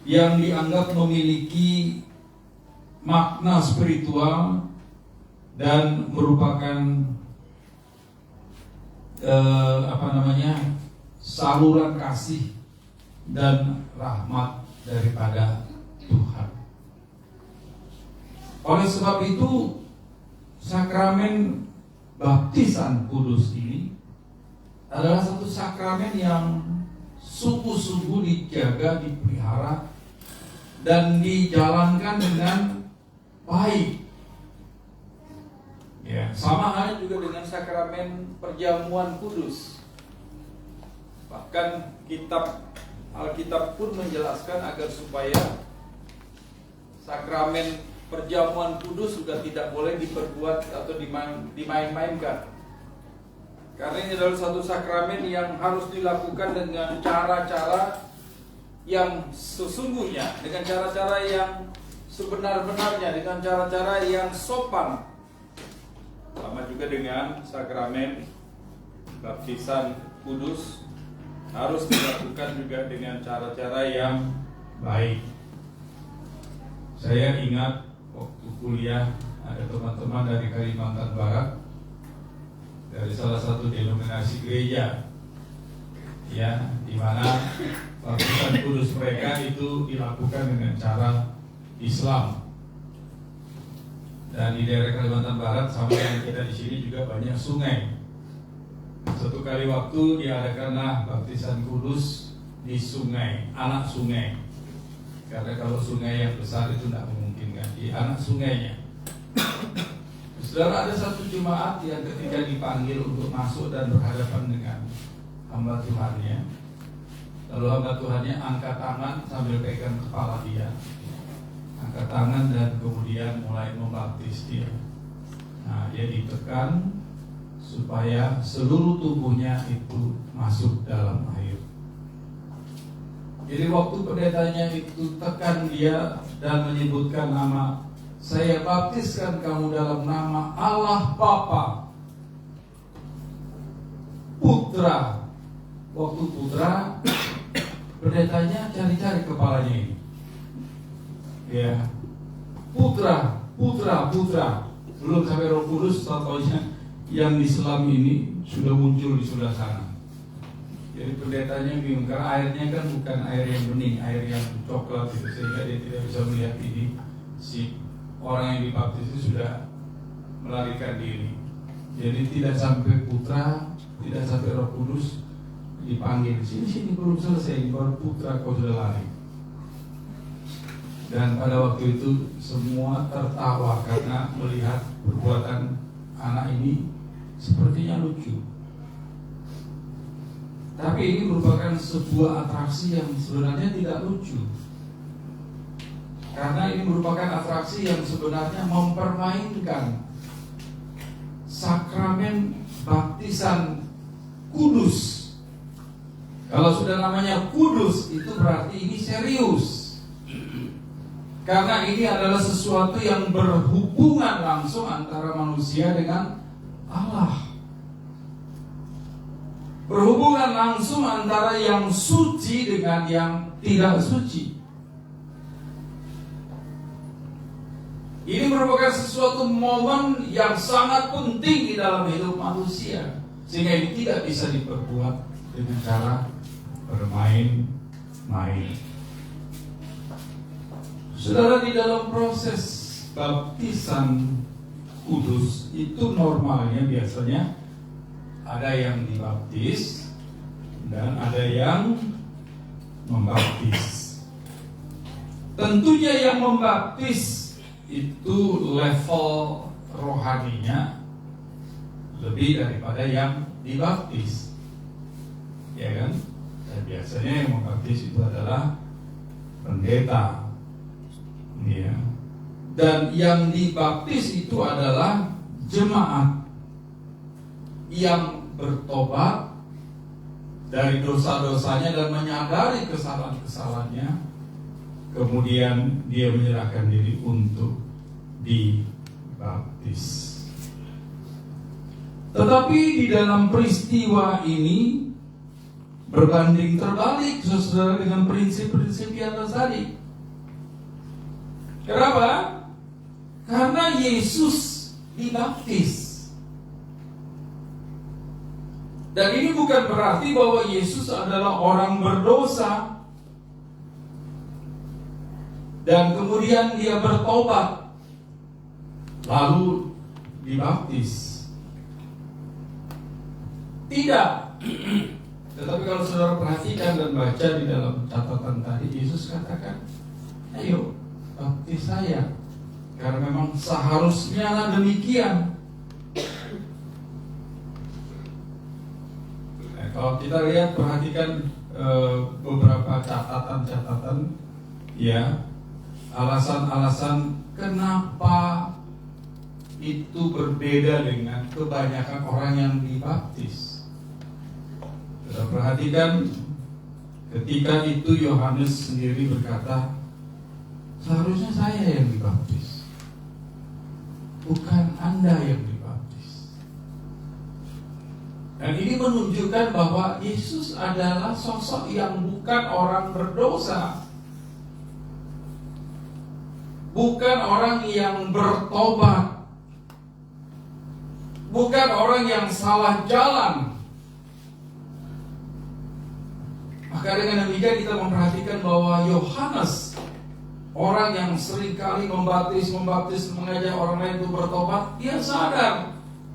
yang dianggap memiliki makna spiritual dan merupakan saluran kasih dan rahmat daripada Tuhan. Oleh sebab itu, sakramen baptisan kudus ini adalah satu sakramen yang sungguh-sungguh dijaga, dipelihara, dan dijalankan dengan baik. Ya, sama halnya juga dengan sakramen perjamuan kudus. Bahkan Alkitab pun menjelaskan agar supaya sakramen perjamuan kudus juga tidak boleh diperbuat atau dimain-mainkan. Karena ini adalah satu sakramen yang harus dilakukan dengan cara-cara yang sesungguhnya, dengan cara-cara yang sebenar-benarnya, dengan cara-cara yang sopan. Sama juga dengan sakramen baptisan kudus, harus dilakukan juga dengan cara-cara yang baik. Saya ingat waktu kuliah ada teman-teman dari Kalimantan Barat, dari salah satu denominasi gereja, ya, di mana baptisan kudus mereka itu dilakukan dengan cara Islam. Dan di daerah Kalimantan Barat sama yang kita di sini juga banyak sungai. Satu kali waktu diadakanlah baptisan kudus di sungai, anak sungai. Karena kalau sungai yang besar itu tidak memungkinkan, di anak sungainya. Saudara, ada satu jemaat yang ketika dipanggil untuk masuk dan berhadapan dengan hamba Tuhannya, lalu hamba Tuhannya angkat tangan sambil pegang kepala dia, angkat tangan dan kemudian mulai membaptis dia. Nah, dia ditekan supaya seluruh tubuhnya itu masuk dalam air. Jadi waktu pendetanya itu tekan dia dan menyebutkan nama, saya baptiskan kamu dalam nama Allah Bapa, Putra. Waktu Putra, pendetanya cari-cari kepalanya ini. Ya, Putra. Belum sampai Roh Kudus, contohnya yang Islam ini sudah muncul di sebelah sana. Jadi pendetanya bingung karena airnya kan bukan air yang bening, air yang coklat itu, sehingga dia tidak bisa melihat ini si orang yang dibaptis itu sudah melarikan diri. Jadi tidak sampai Putra, tidak sampai Roh Kudus dipanggil, sini belum selesai, baru Putra kau sudah lari. Dan pada waktu itu semua tertawa karena melihat perbuatan anak ini sepertinya lucu. Tapi ini merupakan sebuah atraksi yang sebenarnya tidak lucu. Karena ini merupakan atraksi yang sebenarnya mempermainkan sakramen baptisan kudus. Kalau sudah namanya kudus, itu berarti ini serius. Karena ini adalah sesuatu yang berhubungan langsung antara manusia dengan Allah. Berhubungan langsung antara yang suci dengan yang tidak suci. Ini merupakan sesuatu momen yang sangat penting di dalam hidup manusia, sehingga ini tidak bisa diperbuat dengan cara bermain-main. Saudara, di dalam proses baptisan kudus itu normalnya biasanya ada yang dibaptis dan ada yang membaptis. Tentunya yang membaptis itu level rohaninya lebih daripada yang dibaptis, ya kan? Dan biasanya yang membaptis itu adalah pendeta, ya. Dan yang dibaptis itu adalah jemaat yang bertobat dari dosa-dosanya dan menyadari kesalahan-kesalahannya, kemudian dia menyerahkan diri untuk dibaptis. Tetapi di dalam peristiwa ini berbanding terbalik, saudara, dengan prinsip-prinsip di atas tadi. Kenapa? Karena Yesus dibaptis. Dan ini bukan berarti bahwa Yesus adalah orang berdosa dan kemudian dia bertobat lalu dibaptis. Tidak. Tetapi kalau saudara perhatikan dan baca di dalam catatan tadi, Yesus katakan, ayo baptis saya, karena memang seharusnya demikian. Kalau kita lihat, perhatikan beberapa catatan-catatan, ya, alasan-alasan kenapa itu berbeda dengan kebanyakan orang yang dibaptis. Kita perhatikan, ketika itu Yohanes sendiri berkata, seharusnya saya yang dibaptis, bukan Anda yang dibaptis. Dan ini menunjukkan bahwa Yesus adalah sosok yang bukan orang berdosa, bukan orang yang bertobat, bukan orang yang salah jalan. Maka dengan demikian kita memperhatikan bahwa Yohanes, orang yang seringkali membaptis, mengajak orang lain untuk bertobat, dia sadar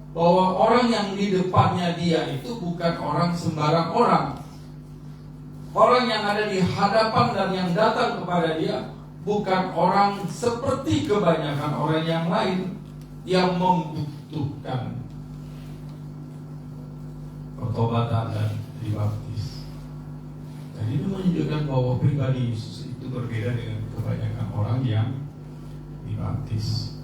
bahwa orang yang di depannya dia itu bukan orang sembarang orang. Orang yang ada di hadapan dan yang datang kepada dia bukan orang seperti kebanyakan orang yang lain yang membutuhkan pertobatan dan dibaptis. Dan ini menunjukkan bahwa pribadi Yesus itu berbeda dengan kebanyakan orang yang dibaptis.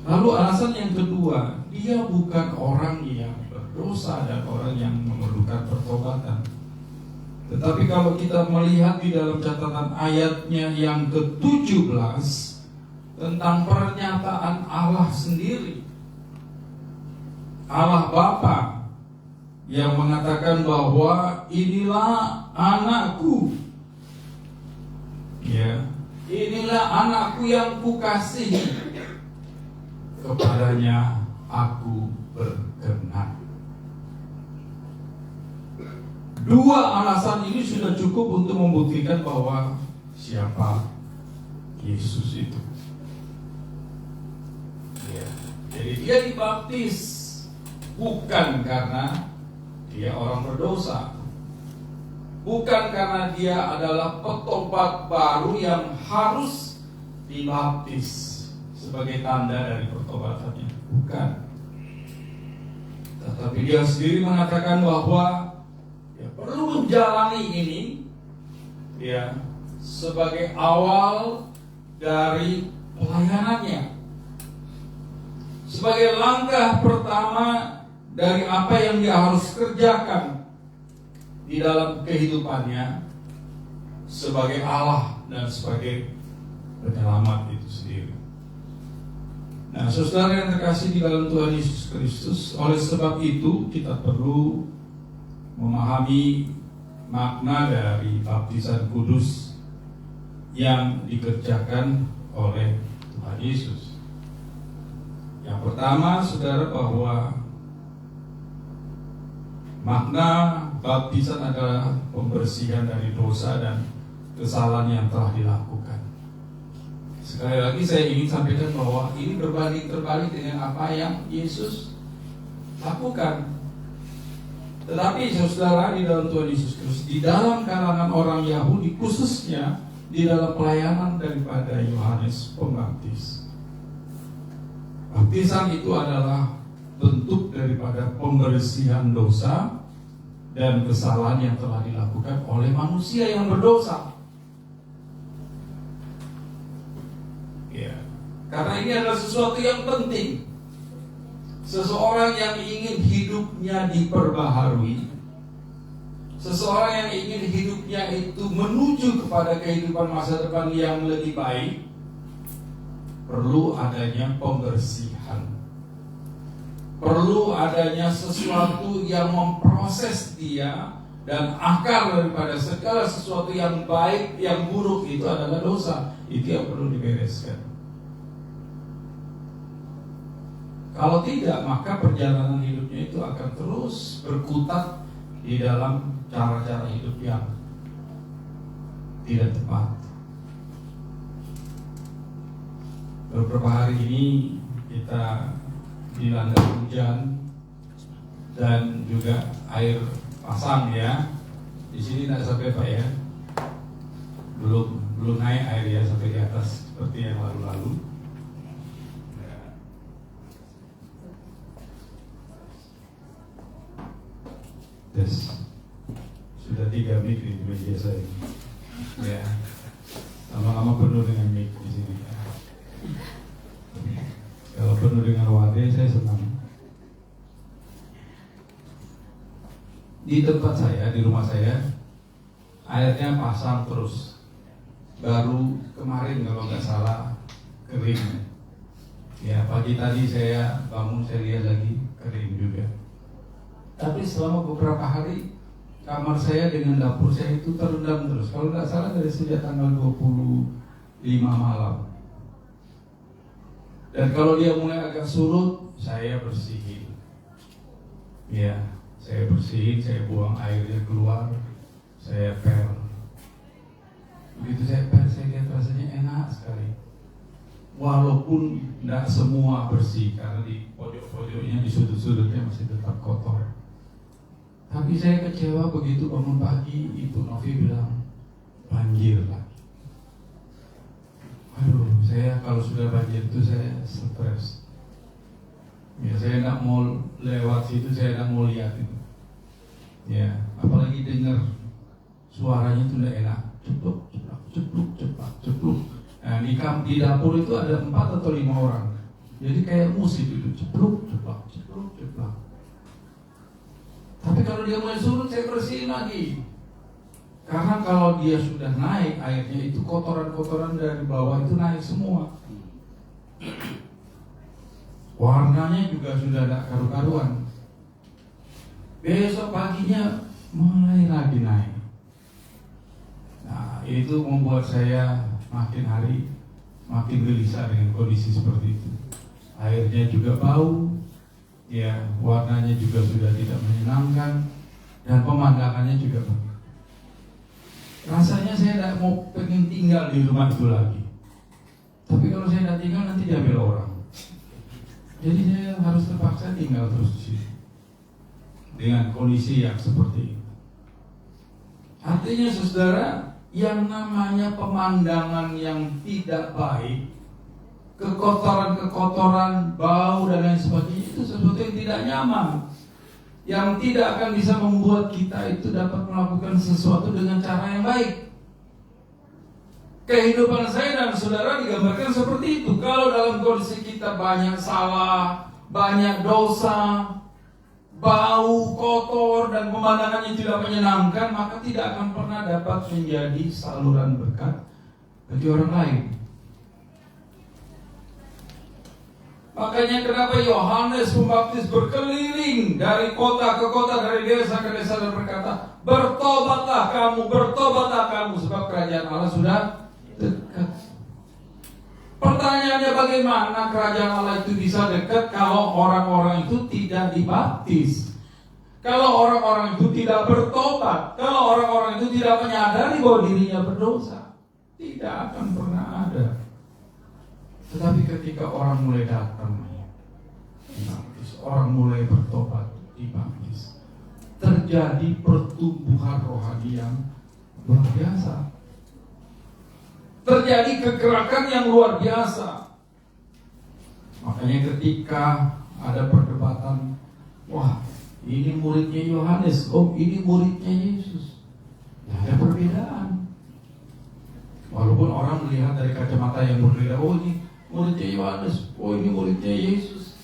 Lalu alasan yang kedua, dia bukan orang yang berdosa dan orang yang memerlukan pertobatan. Tetapi kalau kita melihat di dalam catatan ayatnya yang ke-17 tentang pernyataan Allah sendiri, Allah Bapa yang mengatakan bahwa inilah anakku, ya, inilah anakku yang kukasihi, kepadanya aku berkenan. Dua alasan ini sudah cukup untuk membuktikan bahwa siapa Yesus itu. Ya. Jadi dia dibaptis bukan karena dia orang berdosa, bukan karena dia adalah petobat baru yang harus dibaptis sebagai tanda dari pertobatannya, bukan. Tetapi dia sendiri mengatakan bahwa ya, perlu menjalani ini ya sebagai awal dari pelayanannya, sebagai langkah pertama dari apa yang dia harus kerjakan di dalam kehidupannya sebagai Allah dan sebagai penyelamat itu sendiri. Nah, saudara yang terkasih di dalam Tuhan Yesus Kristus, oleh sebab itu kita perlu memahami makna dari baptisan kudus yang dikerjakan oleh Tuhan Yesus. Yang pertama, saudara, bahwa makna baptisan adalah pembersihan dari dosa dan kesalahan yang telah dilakukan. Sekali lagi saya ingin sampaikan bahwa ini berbanding terbalik dengan apa yang Yesus lakukan. Tetapi saudara, di dalam Tuhan Yesus Kristus, di dalam kalangan orang Yahudi, khususnya di dalam pelayanan daripada Yohanes Pembaptis, baptisan itu adalah bentuk daripada pembersihan dosa dan kesalahan yang telah dilakukan oleh manusia yang berdosa. Ya, karena ini adalah sesuatu yang penting. Seseorang yang ingin hidupnya diperbaharui, seseorang yang ingin hidupnya itu menuju kepada kehidupan masa depan yang lebih baik, perlu adanya pembersihan, perlu adanya sesuatu yang memproses dia, dan akar daripada segala sesuatu yang baik, yang buruk itu adalah dosa. Itu yang perlu dibereskan. Kalau tidak, maka perjalanan hidupnya itu akan terus berkutat di dalam cara-cara hidup yang tidak tepat. Beberapa hari ini kita dilanda hujan dan juga air pasang ya. Di sini tidak sampai Pak ya, belum naik air ya sampai di atas seperti yang lalu-lalu. Yes. Sudah 3 mic di meja saya. Ya. Lama-lama penuh dengan mic di sini. Kalau penuh dengan wadah saya senang. Di tempat saya, di rumah saya, airnya pasang terus. Baru kemarin kalau nggak salah kering. Ya, pagi tadi saya bangun, saya lihat lagi kering juga. Tapi selama beberapa hari kamar saya dengan dapur saya itu terendam terus. Kalau nggak salah dari sejak tanggal 25 malam. Dan kalau dia mulai agak surut, saya bersihin. Ya, saya bersihin, saya buang airnya keluar, saya pel. Begitu saya pel, saya lihat rasanya enak sekali. Walaupun tidak semua bersih, karena di pojok-pojoknya, di sudut-sudutnya masih tetap kotor. Tapi saya kecewa begitu bangun pagi, Ibu Novi bilang banjir lagi. Aduh, saya kalau sudah banjir itu saya stres. Ya, saya nggak mau lewat situ, saya nggak mau lihat itu. Ya, apalagi dengar suaranya itu tidak enak. Cepluk, cepluk, cepluk, cepluk, cepluk. Nah, di dapur itu ada 4 atau 5 orang. Jadi kayak musik itu, cepluk, cepluk, cepluk, cepluk. Tapi kalau dia mulai surut, saya bersihin lagi. Karena kalau dia sudah naik airnya itu kotoran-kotoran dari bawah itu naik semua. Warnanya juga sudah tidak karu-karuan. Besok paginya mulai lagi naik. Nah, itu membuat saya makin hari makin gelisah dengan kondisi seperti itu. Airnya juga bau, ya, warnanya juga sudah tidak menyenangkan, dan pemandangannya juga begitu. Rasanya saya tidak mau pengen tinggal di rumah itu lagi. Tapi kalau saya tidak tinggal nanti diambil orang. Jadi saya harus terpaksa tinggal terus di sini dengan kondisi yang seperti itu. Artinya saudara, yang namanya pemandangan yang tidak baik, kekotoran-kekotoran, bau dan lain sebagainya, itu sesuatu yang tidak nyaman, yang tidak akan bisa membuat kita itu dapat melakukan sesuatu dengan cara yang baik. Kehidupan saya dan saudara digambarkan seperti itu. Kalau dalam kondisi kita banyak salah, banyak dosa, bau, kotor, dan pemandangannya tidak menyenangkan, maka tidak akan pernah dapat menjadi saluran berkat bagi orang lain. Makanya kenapa Yohanes Pembaptis berkeliling dari kota ke kota, dari desa ke desa, dan berkata, bertobatlah kamu, sebab kerajaan Allah sudah dekat. Pertanyaannya, bagaimana kerajaan Allah itu bisa dekat kalau orang-orang itu tidak dibaptis? Kalau orang-orang itu tidak bertobat, kalau orang-orang itu tidak menyadari bahwa dirinya berdosa, tidak akan pernah ada. Tetapi ketika orang mulai datang dibaptis, orang mulai bertobat dibaptis, terjadi pertumbuhan rohani yang luar biasa, terjadi kegerakan yang luar biasa. Makanya ketika ada perdebatan, wah, ini muridnya Yohanes, oh ini muridnya Yesus, ada perbedaan. Walaupun orang melihat dari kacamata yang berbeda, oh ini muridnya Yohanes, oh ini muridnya Yesus,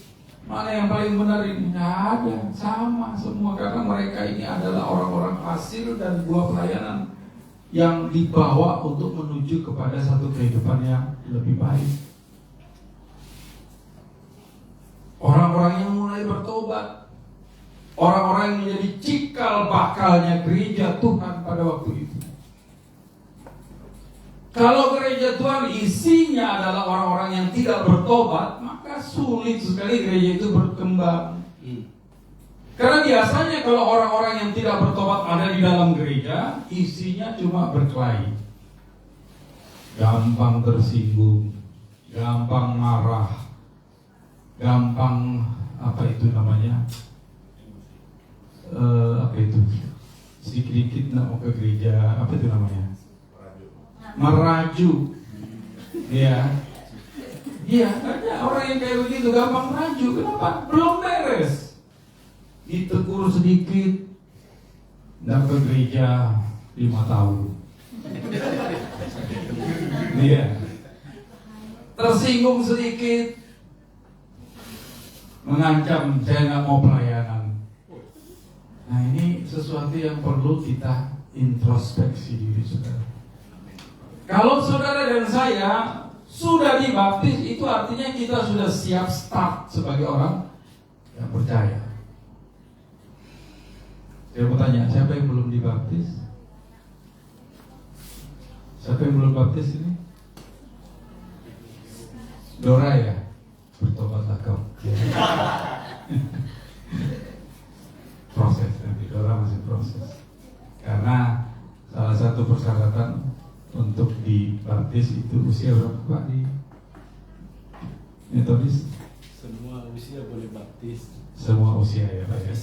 mana yang paling benar ini? Nggak ada, sama semua, karena mereka ini adalah orang-orang hasil dan buah pelayanan yang dibawa untuk menuju kepada satu kehidupan yang lebih baik. Orang-orang yang mulai bertobat, orang-orang yang menjadi cikal bakalnya gereja Tuhan pada waktu itu. Kalau gereja Tuhan isinya adalah orang-orang yang tidak bertobat, maka sulit sekali gereja itu berkembang. Karena biasanya kalau orang-orang yang tidak bertobat ada di dalam gereja, isinya cuma berkelahi, gampang tersinggung, gampang marah, gampang sedikit-sedikit nak mau ke gereja, apa itu namanya? Meraju. Ya. Iya, ada orang yang kayak begitu, gampang meraju. Kenapa? Belum beres. Ditegur sedikit, nggak ke gereja 5 tahun. Iya. Tersinggung sedikit, mengancam, saya nggak mau pelayanan. Nah, ini sesuatu yang perlu kita introspeksi diri, saudara. Kalau saudara dan saya sudah dibaptis, itu artinya kita sudah siap start sebagai orang yang percaya. Saya mau tanya, siapa yang belum dibaptis? Siapa yang belum baptis ini? Dora ya? Bertobatlah kau. Proses, nanti Dora masih proses. Karena salah satu persyaratan untuk dibaptis itu usia berapa Pak di Metodis? Semua usia boleh baptis. Semua usia ya Pak ya.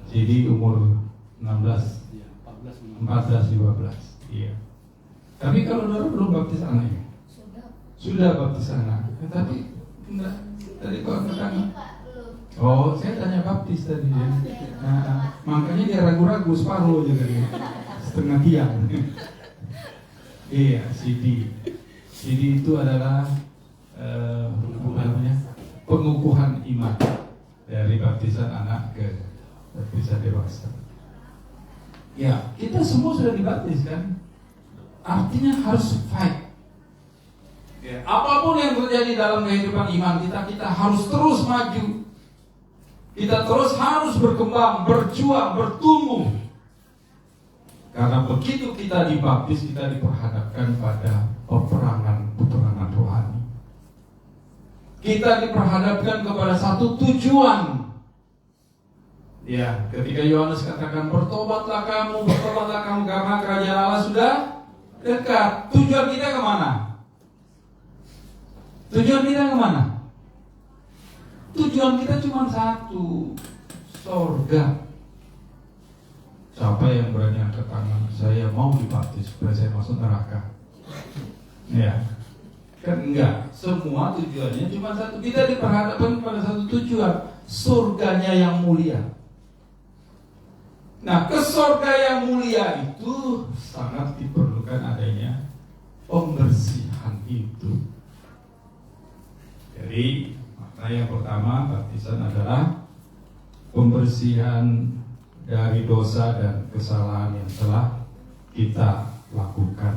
Jadi umur 16, Ya, 14, 15. Iya. Tapi kalau Dora belum baptis anaknya? Sudah baptis anak. Tapi enggak. Tadi kok enggak? Oh, saya tanya baptis tadi ya. Nah, makanya dia ragu-ragu separuh aja tadi. Setengah tiang. Iya, CD itu adalah pengukuhan iman dari baptisan anak ke baptisan dewasa. Ya, kita semua sudah dibaptis kan? Artinya harus fight. Ya, apapun yang terjadi dalam kehidupan iman kita, kita harus terus maju. Kita terus harus berkembang, berjuang, bertumbuh. Karena begitu kita dibaptis, kita diperhadapkan pada peperangan rohani. Kita diperhadapkan kepada satu tujuan. Ya, ketika Yohanes katakan bertobatlah kamu karena kerajaan Allah sudah dekat. Tujuan kita kemana? Tujuan kita cuma satu, surga. Siapa yang berani angkat tangan? Saya mau dibaptis supaya saya masuk neraka. Ya, kan enggak. Semua tujuannya cuma satu. Kita diperhadapkan pada satu tujuan, surganya yang mulia. Nah, ke surga yang mulia itu sangat diperlukan adanya pembersihan itu. Jadi, makna yang pertama, baptisan adalah pembersihan dari dosa dan kesalahan yang telah kita lakukan.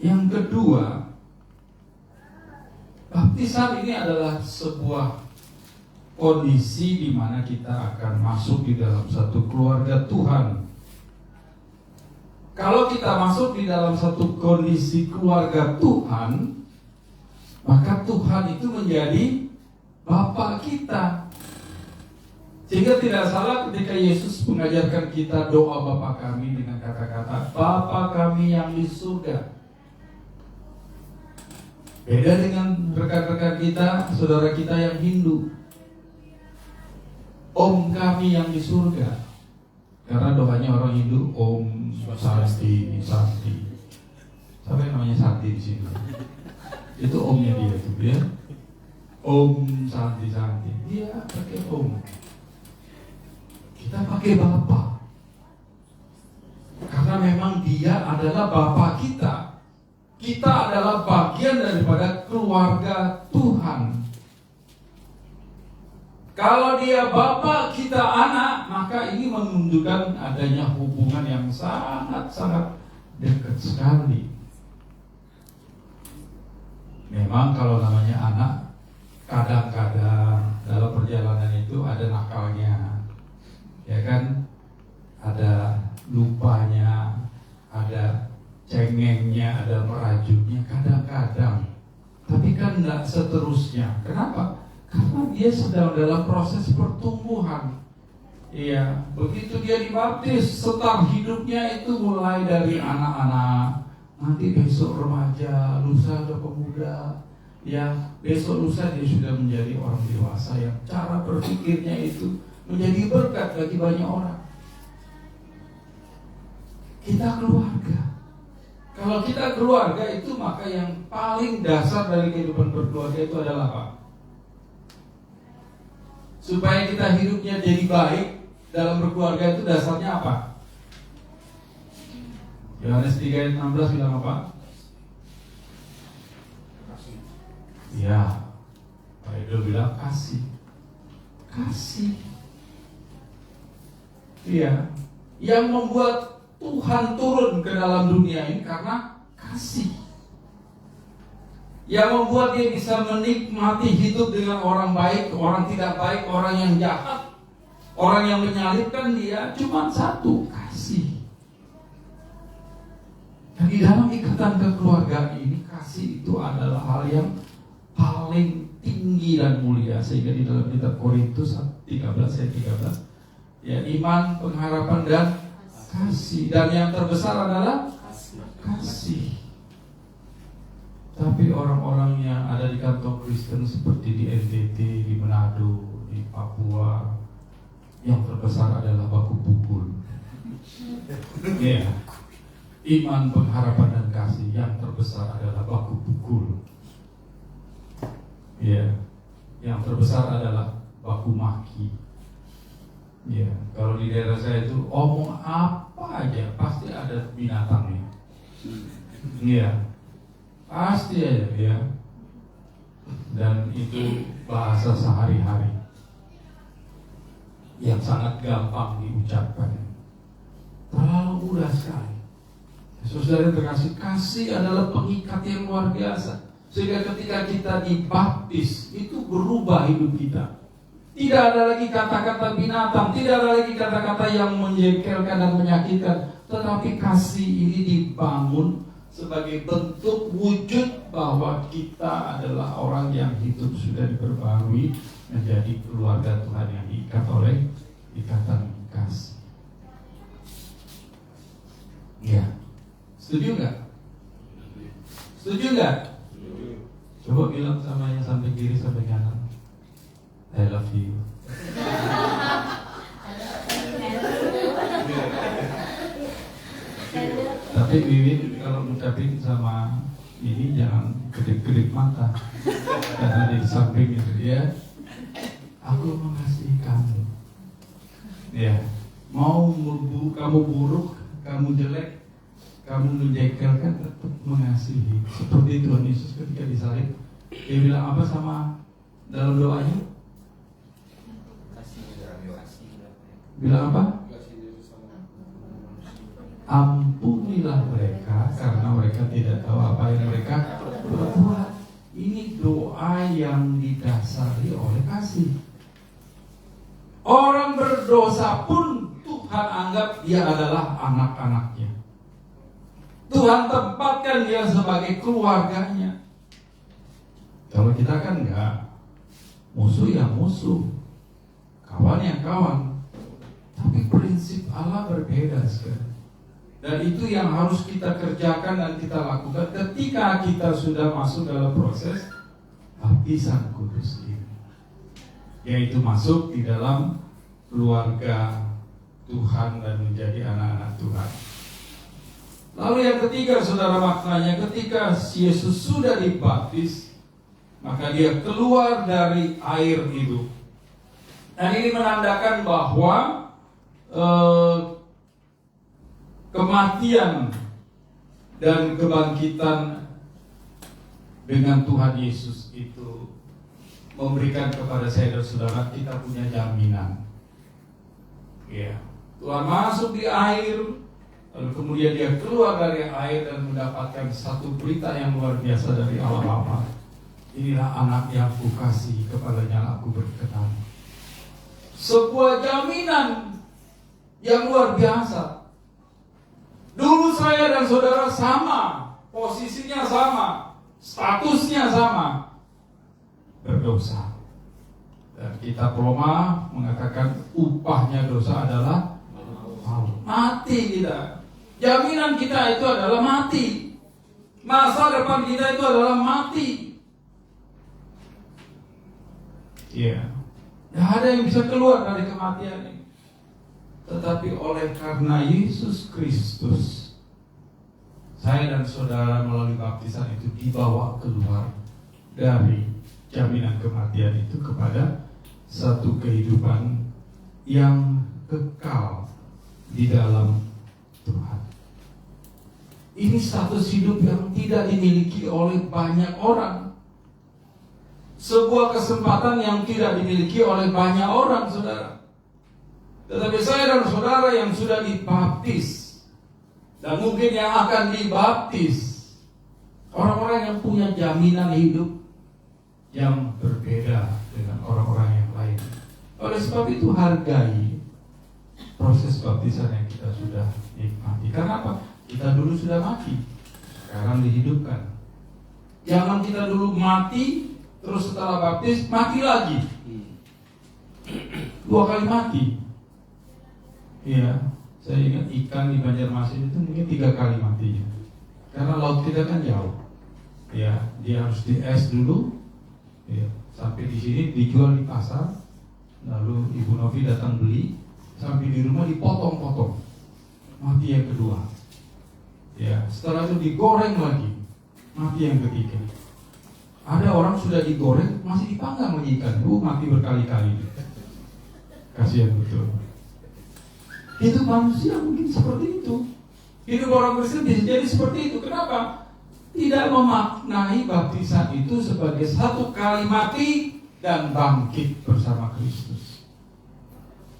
Yang kedua, baptisan ini adalah sebuah kondisi di mana kita akan masuk di dalam satu keluarga Tuhan. Kalau kita masuk di dalam satu kondisi keluarga Tuhan, maka Tuhan itu menjadi Bapa kita. Sehingga tidak salah ketika Yesus mengajarkan kita doa Bapa kami dengan kata-kata Bapa kami yang di surga. Beda dengan rekan-rekan kita, saudara kita yang Hindu. Om kami yang di surga. Karena doanya orang Hindu Om Santi. Siapa yang namanya Santi di sini? Itu omnya dia itu ya. Om Santi. Dia pakai om. Kita pakai Bapa. Karena memang dia adalah Bapa kita. Kita adalah bagian daripada keluarga Tuhan. Kalau dia Bapa, kita anak, maka ini menunjukkan adanya hubungan yang sangat-sangat dekat sekali. Memang kalau namanya anak, kadang-kadang dalam perjalanan itu ada nakalnya, ya kan? Ada lupanya, ada cengengnya, ada merajutnya, kadang-kadang. Tapi kan enggak seterusnya. Kenapa? Karena dia sedang dalam proses pertumbuhan. Iya, begitu dia dibaptis, start hidupnya itu mulai dari anak-anak, nanti besok remaja, lusa udah pemuda, ya besok lusa dia sudah menjadi orang dewasa yang cara berpikirnya itu menjadi berkat bagi banyak orang. Kita keluarga. Kalau kita keluarga itu, maka yang paling dasar dari kehidupan berkeluarga itu adalah apa? Supaya kita hidupnya jadi baik dalam berkeluarga itu dasarnya apa? Yohanes 3 ayat 16 bilang apa? Ya, Bible bilang kasih. Kasih. Iya, yang membuat Tuhan turun ke dalam dunia ini karena kasih. Yang membuat dia bisa menikmati hidup dengan orang baik, orang tidak baik, orang yang jahat, orang yang menyalibkan dia, cuma satu, kasih. Dan di dalam ikatan kekeluargaan ini, kasih itu adalah hal yang paling tinggi dan mulia. Sehingga di dalam kitab Korintus 13 ayat 13, ya, iman, pengharapan, dan kasih. Dan yang terbesar adalah kasih. Tapi orang-orang yang ada di kantong Kristen seperti di NTT, di Manado, di Papua, yang terbesar adalah baku pukul. Ya, iman, pengharapan, dan kasih. Yang terbesar adalah baku pukul. Ya, yang terbesar adalah baku maki. Ya, kalau di daerah saya itu omong apa aja pasti ada binatangnya. Iya. Pasti aja ya. Dan itu bahasa sehari-hari yang sangat gampang diucapkan. Terlalu mudah sekali. Saudara terkasih, kasih adalah pengikat yang luar biasa. Sehingga ketika kita dibaptis, itu berubah hidup kita. Tidak ada lagi kata-kata binatang, tidak ada lagi kata-kata yang menjengkelkan dan menyakitkan. Tetapi kasih ini dibangun sebagai bentuk wujud bahwa kita adalah orang yang hidup sudah diperbarui menjadi keluarga Tuhan yang diikat oleh ikatan kasih. Ya, setuju nggak? Setuju nggak? Coba bilang sama yang sampai kiri sampai kanan, I love you. Tapi Wiwin kalau ngucapin sama ini jangan kedip-kedip mata, karena di samping itu ya, aku mengasihi kamu. Ya, mau kamu buruk, kamu jelek, kamu menjengkelkan, tetap mengasihi. Seperti Tuhan Yesus ketika disalib, dia bilang apa sama dalam doanya? Bilang apa? Ampunilah mereka karena mereka tidak tahu apa yang mereka berbuat. Ini doa yang didasari oleh kasih. Orang berdosa pun Tuhan anggap dia adalah anak-anaknya. Tuhan tempatkan dia sebagai keluarganya. Kalau kita kan enggak, musuh ya musuh, kawan ya kawan. Tapi prinsip Allah berbeda sekali. Dan itu yang harus kita kerjakan dan kita lakukan ketika kita sudah masuk dalam proses baptisan kudus ini, yaitu masuk di dalam keluarga Tuhan dan menjadi anak-anak Tuhan. Lalu yang ketiga, saudara, maknanya ketika Yesus sudah dibaptis, maka dia keluar dari air itu. Dan ini menandakan bahwa kematian dan kebangkitan dengan Tuhan Yesus itu memberikan kepada saya dan saudara kita punya jaminan. Ya, Tuhan masuk di air, lalu kemudian dia keluar dari air dan mendapatkan satu berita yang luar biasa dari Allah Bapa. Inilah anak yang kukasihi, kepadanya aku berkenan. Sebuah jaminan yang luar biasa. Dulu saya dan saudara sama, posisinya sama, statusnya sama, berdosa. Dan kitab Roma mengatakan upahnya dosa adalah mati kita. Jaminan kita itu adalah mati. Masa depan kita itu adalah mati. Iya. Tidak ada yang bisa keluar dari kematian ini. Tetapi oleh karena Yesus Kristus, saya dan saudara melalui baptisan itu dibawa keluar dari jaminan kematian itu kepada satu kehidupan yang kekal di dalam Tuhan. Ini status hidup yang tidak dimiliki oleh banyak orang. Sebuah kesempatan yang tidak dimiliki oleh banyak orang, saudara. Tetapi saya dan saudara yang sudah dibaptis, dan mungkin yang akan dibaptis, orang-orang yang punya jaminan hidup yang berbeda dengan orang-orang yang lain. Oleh sebab itu hargai proses baptisan yang kita sudah nikmati. Karena apa? Kita dulu sudah mati, sekarang dihidupkan. Jangan kita dulu mati, terus setelah baptis mati lagi. 2 kali mati. Iya, saya ingat ikan di Banjarmasin itu mungkin 3 kali matinya. Karena laut kita kan jauh. Ya, dia harus di es dulu. Ya, sampai di sini dijual di pasar. Lalu Ibu Novi datang beli, sampai di rumah dipotong-potong. Mati yang kedua. Ya, setelah itu digoreng lagi. Mati yang ketiga. Ada orang sudah digoreng masih dipanggang lagi ikan. Mati berkali-kali. Kasihan betul. Hidup manusia mungkin seperti itu. Hidup orang Kristen bisa jadi seperti itu. Kenapa? Tidak memaknai baptisan itu sebagai satu kali mati dan bangkit bersama Kristus.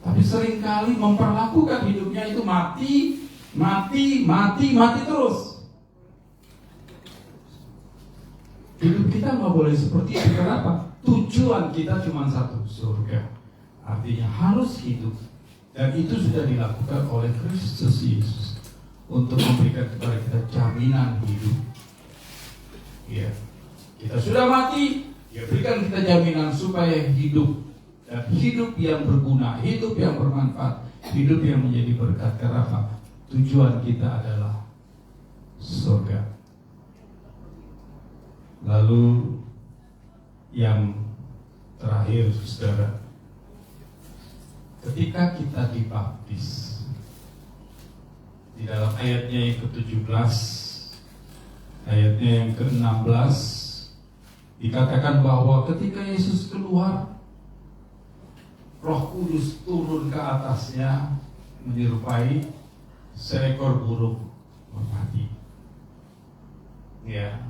Tapi seringkali memperlakukan hidupnya itu mati terus. Hidup kita nggak boleh seperti itu. Kenapa? Tujuan kita cuma satu, surga. Artinya harus hidup. Dan itu sudah dilakukan oleh Kristus Yesus untuk memberikan kepada kita jaminan hidup. Ya, kita sudah mati, Dia berikan kita jaminan supaya hidup, dan hidup yang berguna, hidup yang bermanfaat, hidup yang menjadi berkat. Karena apa? Tujuan kita adalah surga. Lalu yang terakhir, saudara, ketika kita dibaptis, di dalam ayatnya yang ke-17, ayatnya yang ke-16, dikatakan bahwa ketika Yesus keluar, Roh Kudus turun ke atasnya menyerupai seekor burung merpati. Ya,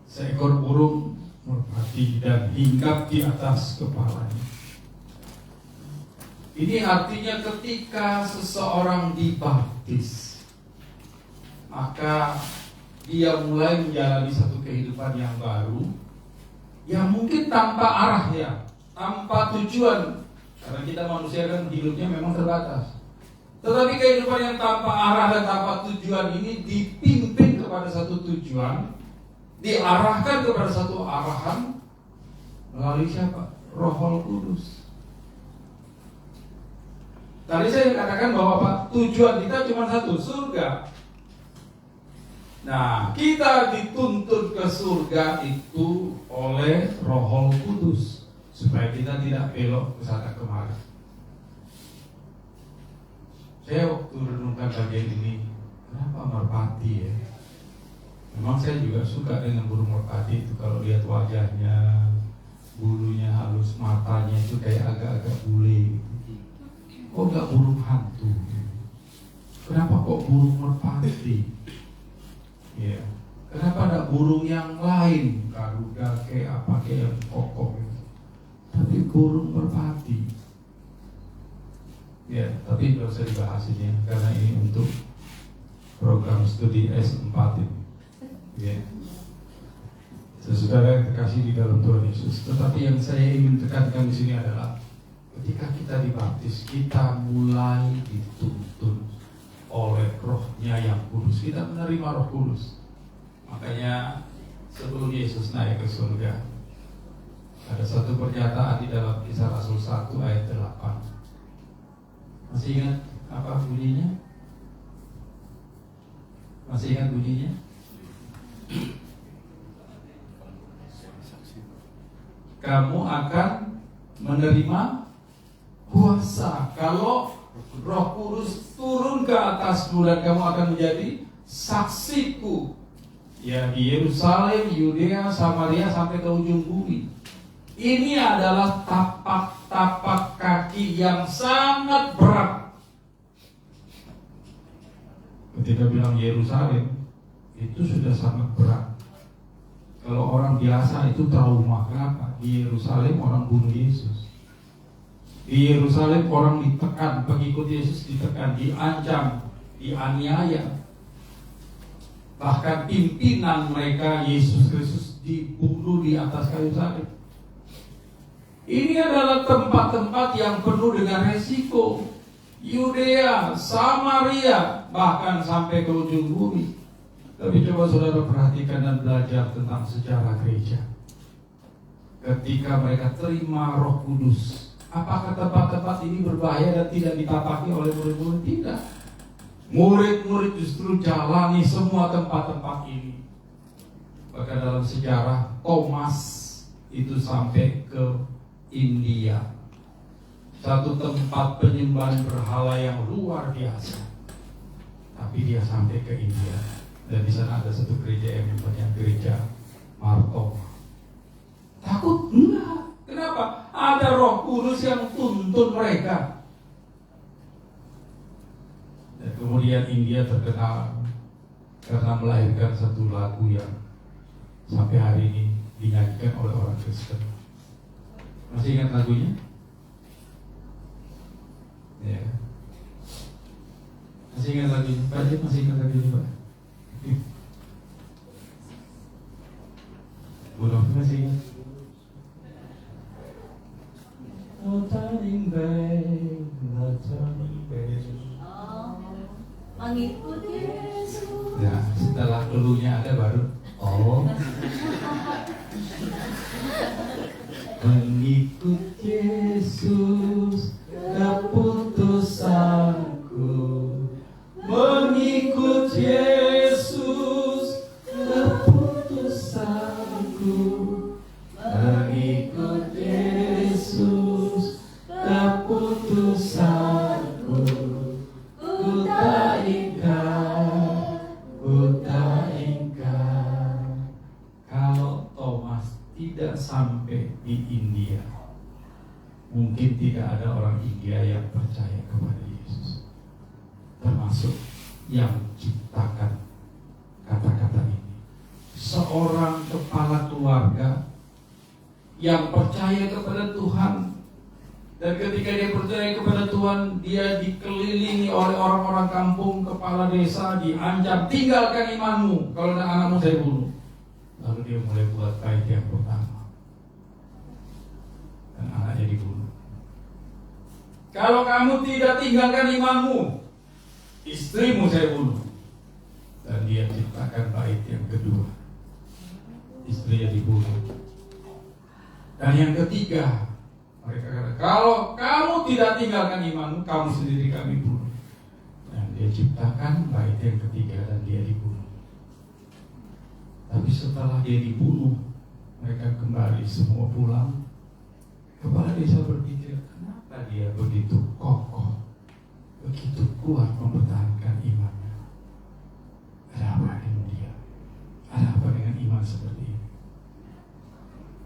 seekor burung merpati dan hinggap di atas kepalanya. Ini artinya ketika seseorang dibaptis, maka dia mulai menjalani satu kehidupan yang baru, yang mungkin tanpa arah, ya, tanpa tujuan. Karena kita manusia kan hidupnya memang terbatas. Tetapi kehidupan yang tanpa arah dan tanpa tujuan ini dipimpin kepada satu tujuan, diarahkan kepada satu arahan melalui siapa? Roh Kudus. Tadi saya katakan bahwa Pak, tujuan kita cuma satu, surga. Nah, kita dituntut ke surga itu oleh Roh Kudus supaya kita tidak belok ke sana kemari. Saya waktu renungkan bagian ini, kenapa merpati ya? Memang saya juga suka dengan burung merpati itu, kalau lihat wajahnya, bulunya halus, matanya itu kayak agak-agak bule. Kok nggak burung hantu? Kenapa kok burung merpati? Ya, kenapa ada burung yang lain, garuda kayak apa kayak yang kokoh, tapi burung merpati? Ya, tapi nggak usah dibahas ini karena ini untuk program studi S4 ini. Ya, saudara yang terkasih di dalam Tuhan Yesus. Tetapi yang saya ingin tekankan di sini adalah ketika kita dibaptis, kita mulai dituntun oleh Rohnya yang kudus. Kita menerima Roh Kudus. Makanya sebelum Yesus naik ke surga, ada satu pernyataan di dalam Kisah Rasul 1 ayat 8. Masih ingat apa bunyinya? Masih ingat bunyinya? Kamu akan menerima kuasa kalau Roh Kudus turun ke atasmu, dan kamu akan menjadi saksiku, ya, di Yerusalem, Yudea, Samaria, sampai ke ujung bumi. Ini adalah tapak-tapak kaki yang sangat berat. Ketika bilang Yerusalem, itu sudah sangat berat. Kalau orang biasa itu trauma. Kenapa? Di Yerusalem orang bunuh Yesus. Di Yerusalem orang ditekan, pengikut Yesus ditekan, diancam, dianiaya. Bahkan pimpinan mereka, Yesus Kristus, dibunuh di atas kayu salib. Ini adalah tempat-tempat yang penuh dengan resiko. Yudea, Samaria, bahkan sampai ke ujung bumi. Tapi coba saudara perhatikan dan belajar tentang sejarah gereja. Ketika mereka terima Roh Kudus, apakah tempat-tempat ini berbahaya dan tidak ditapaki oleh murid-murid? Tidak. Murid-murid justru jalani semua tempat-tempat ini. Bahkan dalam sejarah, Thomas itu sampai ke India, satu tempat penyembahan berhala yang luar biasa. Tapi dia sampai ke India, dan di sana ada satu gereja yang namanya gereja Martoma. Takut? Enggak. Kenapa? Ada Roh Kudus yang tuntun mereka. Dan kemudian India terkenal karena melahirkan satu lagu yang sampai hari ini dinyanyikan oleh orang Kristen. Masih ingat lagunya? Masih ingat lagi, Pak Jim masih ingat lagi Pak? Bu Novi masih ingat? No turning back, no turning back. Mengikut Yesus. Ya, setelah dulunya ada baru mengikut Yesus keputusanku, mengikut Yesus keputusanku, mengikut Yesus keputusanku, ku tak ingkar, ku tak ingkar. Kalau Thomas tidak sampai di India, mungkin tidak ada orang India yang percaya kepada Yesus, termasuk yang ciptakan kata-kata ini. Seorang kepala keluarga yang percaya kepada Tuhan, dan ketika dia percaya kepada Tuhan, dia dikelilingi oleh orang-orang kampung, kepala desa, diancam, tinggalkan imanmu, kalau ada anakmu saya bunuh. Lalu dia mulai buat bait yang pertama, dan anaknya dibunuh. Kalau kamu tidak tinggalkan imanmu, istrimu saya bunuh. Dan dia ciptakan bait yang kedua, istrinya dibunuh. Dan yang ketiga, mereka kata, kalau kamu tidak tinggalkan imanmu, kamu sendiri kami bunuh. Dan dia ciptakan bait yang ketiga, dan dia dibunuh. Tapi setelah dia dibunuh, mereka kembali semua pulang. Kepala desa berpikir, kenapa dia begitu kokoh, begitu kuat mempertahankan imannya? Ada apa dengan dia? Ada apa dengan iman seperti ini?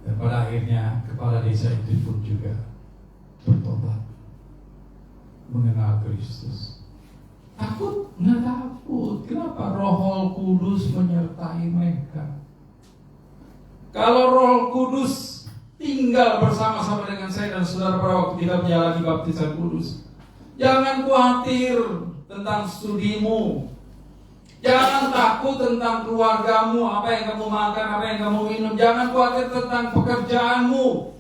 Dan pada akhirnya kepala desa itu pun juga bertobat, mengenal Kristus. Takut? Nggak takut. Kenapa? Roh Kudus menyertai mereka. Kalau Roh Kudus tinggal bersama-sama dengan saya dan saudara pada waktu kita menjalani baptisan kudus, jangan khawatir tentang studimu. Jangan takut tentang keluargamu, apa yang kamu makan, apa yang kamu minum. Jangan khawatir tentang pekerjaanmu.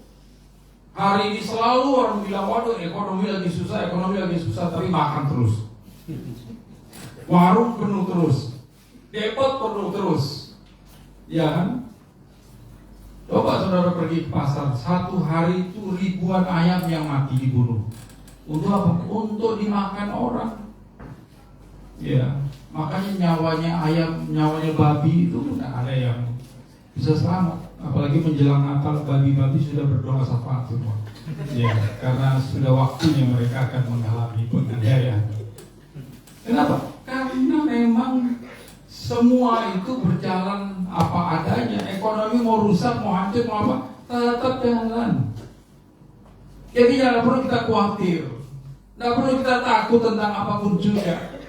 Hari ini selalu orang bilang, waduh ekonomi lagi susah, tapi makan terus. Warung penuh terus, depot penuh terus. Ya kan? Coba saudara pergi ke pasar, satu hari itu ribuan ayam yang mati dibunuh. Untuk apa? Untuk dimakan orang. Ya, makanya nyawanya ayam, nyawanya babi itu tidak ada yang bisa selamat. Apalagi menjelang Natal, babi-babi sudah berdoa syafaat semua. Ya, karena sudah waktunya mereka akan mengalami penganiayaan. Kenapa? Karena memang semua itu berjalan apa adanya. Ekonomi mau rusak, mau hancur, mau apa, tetap jalan. Jadi tidak perlu kita khawatir, tidak perlu kita takut tentang apapun juga.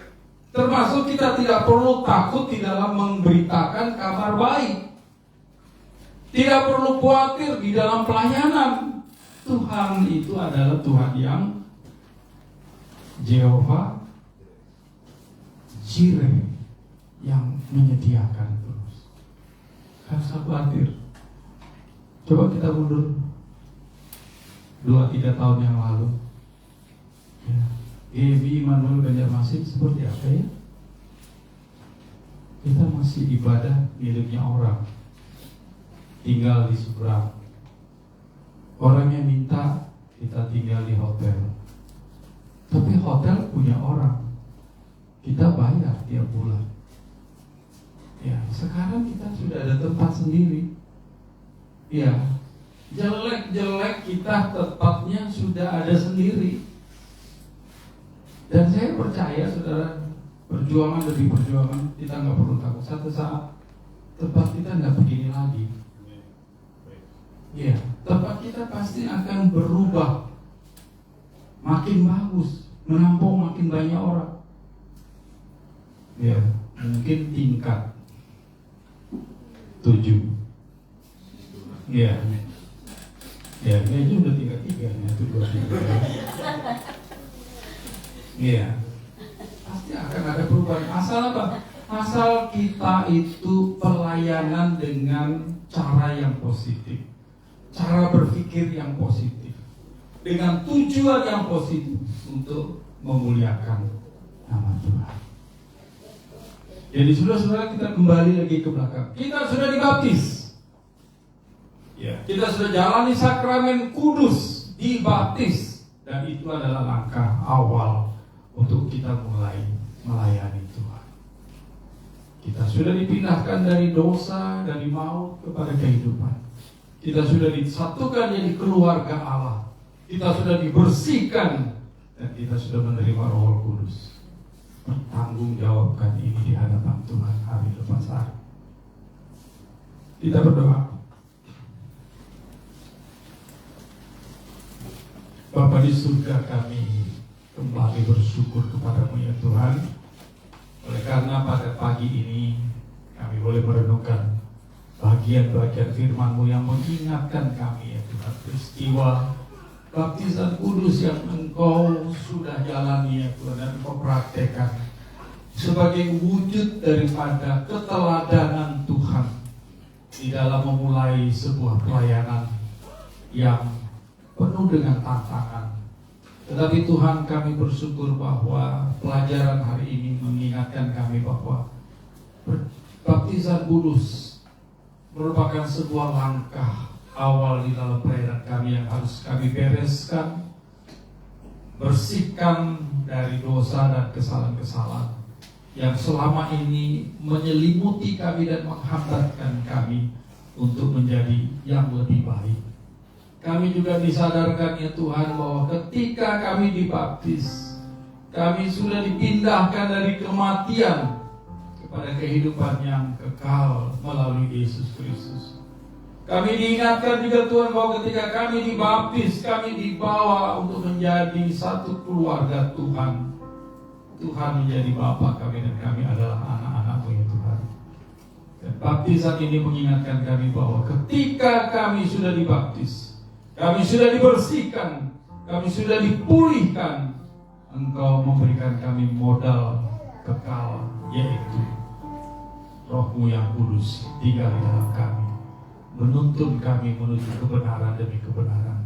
Termasuk kita tidak perlu takut di dalam memberitakan kabar baik. Tidak perlu khawatir di dalam pelayanan. Tuhan itu adalah Tuhan yang Jehovah Jireh, yang menyediakan terus. Gak usah khawatir. Coba kita mundur 2-3 tahun yang lalu, ya, GMI Immanuel Banjarmasin seperti apa ya? Kita masih ibadah miliknya orang, tinggal di seberang. Orangnya minta kita tinggal di hotel, tapi hotel punya orang, kita bayar tiap bulan. Ya, sekarang kita sudah ada tempat sendiri. Ya, jelek-jelek kita tempatnya sudah ada sendiri. Dan saya percaya saudara, perjuangan demi perjuangan kita nggak perlu takut. Satu saat tempat kita nggak begini lagi. Ya, tempat kita pasti akan berubah, makin bagus, menampung makin banyak orang. Ya, mungkin tingkat 7. Ya, ya ini aja udah tingkat 3, itu 2. Iya, pasti akan perubahan. Asal apa? Asal kita itu pelayanan dengan cara yang positif, cara berpikir yang positif, dengan tujuan yang positif untuk memuliakan nama Tuhan. Jadi saudara-saudara, kita kembali lagi ke belakang. Kita sudah dibaptis, ya, kita sudah jalani sakramen kudus, dibaptis, dan itu adalah langkah awal untuk kita mulai melayani Tuhan. Kita sudah dipindahkan dari dosa, dari maut kepada kehidupan. Kita sudah disatukan jadi keluarga Allah. Kita sudah dibersihkan dan kita sudah menerima Roh Kudus. Bertanggungjawabkan ini di hadapan Tuhan hari lepas hari. Kita berdoa. Bapa di surga, kami kembali bersyukur kepadamu ya Tuhan. Oleh karena pada pagi ini kami boleh merenungkan bagian-bagian firman-Mu yang mengingatkan kami ya Tuhan, peristiwa baptisan kudus yang Engkau sudah jalani ya Tuhan, dan Engkau praktekkan sebagai wujud daripada keteladanan Tuhan di dalam memulai sebuah pelayanan yang penuh dengan tantangan. Tetapi Tuhan, kami bersyukur bahwa pelajaran hari ini mengingatkan kami bahwa baptisan kudus merupakan sebuah langkah awal di dalam pelayanan kami yang harus kami bereskan, bersihkan dari dosa dan kesalahan-kesalahan yang selama ini menyelimuti kami dan menghambatkan kami untuk menjadi yang lebih baik. Kami juga disadarkan ya Tuhan bahwa ketika kami dibaptis, kami sudah dipindahkan dari kematian kepada kehidupan yang kekal melalui Yesus Kristus. Kami diingatkan juga Tuhan bahwa ketika kami dibaptis, kami dibawa untuk menjadi satu keluarga Tuhan. Tuhan menjadi Bapa kami dan kami adalah anak-anak-Mu ya Tuhan. Dan baptisan ini mengingatkan kami bahwa ketika kami sudah dibaptis, kami sudah dibersihkan, kami sudah dipulihkan, Engkau memberikan kami modal kekal, yaitu Roh-Mu yang kudus tinggal di dalam kami, menuntun kami menuju kebenaran demi kebenaran,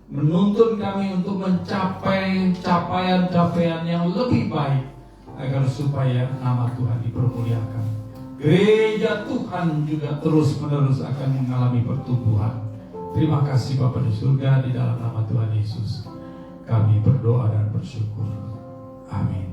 menuntun kami untuk mencapai capaian-capaian yang lebih baik, agar supaya nama Tuhan dipermuliakan. Gereja Tuhan juga terus-menerus akan mengalami pertumbuhan. Terima kasih Bapa di surga, di dalam nama Tuhan Yesus kami berdoa dan bersyukur. Amin.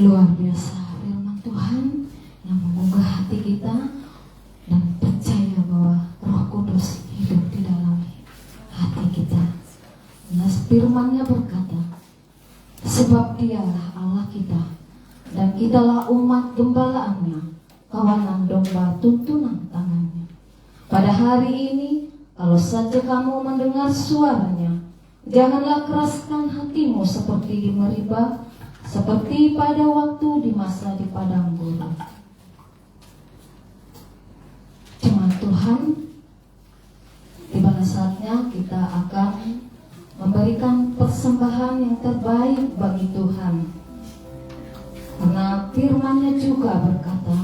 Luar biasa firman Tuhan yang menggugah hati kita dan percaya bahwa Roh Kudus hidup di dalam hati kita. Nah, firman-Nya berkata, sebab Dialah Allah kita dan kitalah umat gembalaannya, kawanan domba tuntunan tangannya. Pada hari ini, kalau saja kamu mendengar suaranya, janganlah keraskan hatimu seperti di Meribah, seperti pada waktu di masa di padang gurun. Jemaat Tuhan, tiba saatnya kita akan memberikan persembahan yang terbaik bagi Tuhan. Karena firman-Nya juga berkata,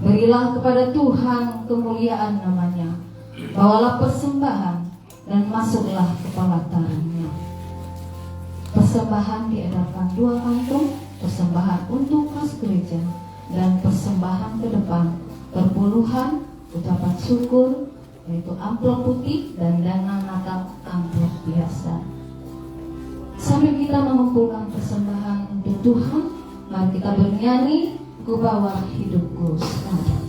berilah kepada Tuhan kemuliaan namanya, bawalah persembahan dan masuklah ke pelataran-Nya. Persembahan diedarkan 2 kantung, persembahan untuk kas gereja dan persembahan ke depan, perpuluhan, ucapan syukur, yaitu amplop putih dan dana natal amplop biasa. Sambil kita mengumpulkan persembahan untuk Tuhan, mari kita bernyanyi, ku bawa hidupku sekarang.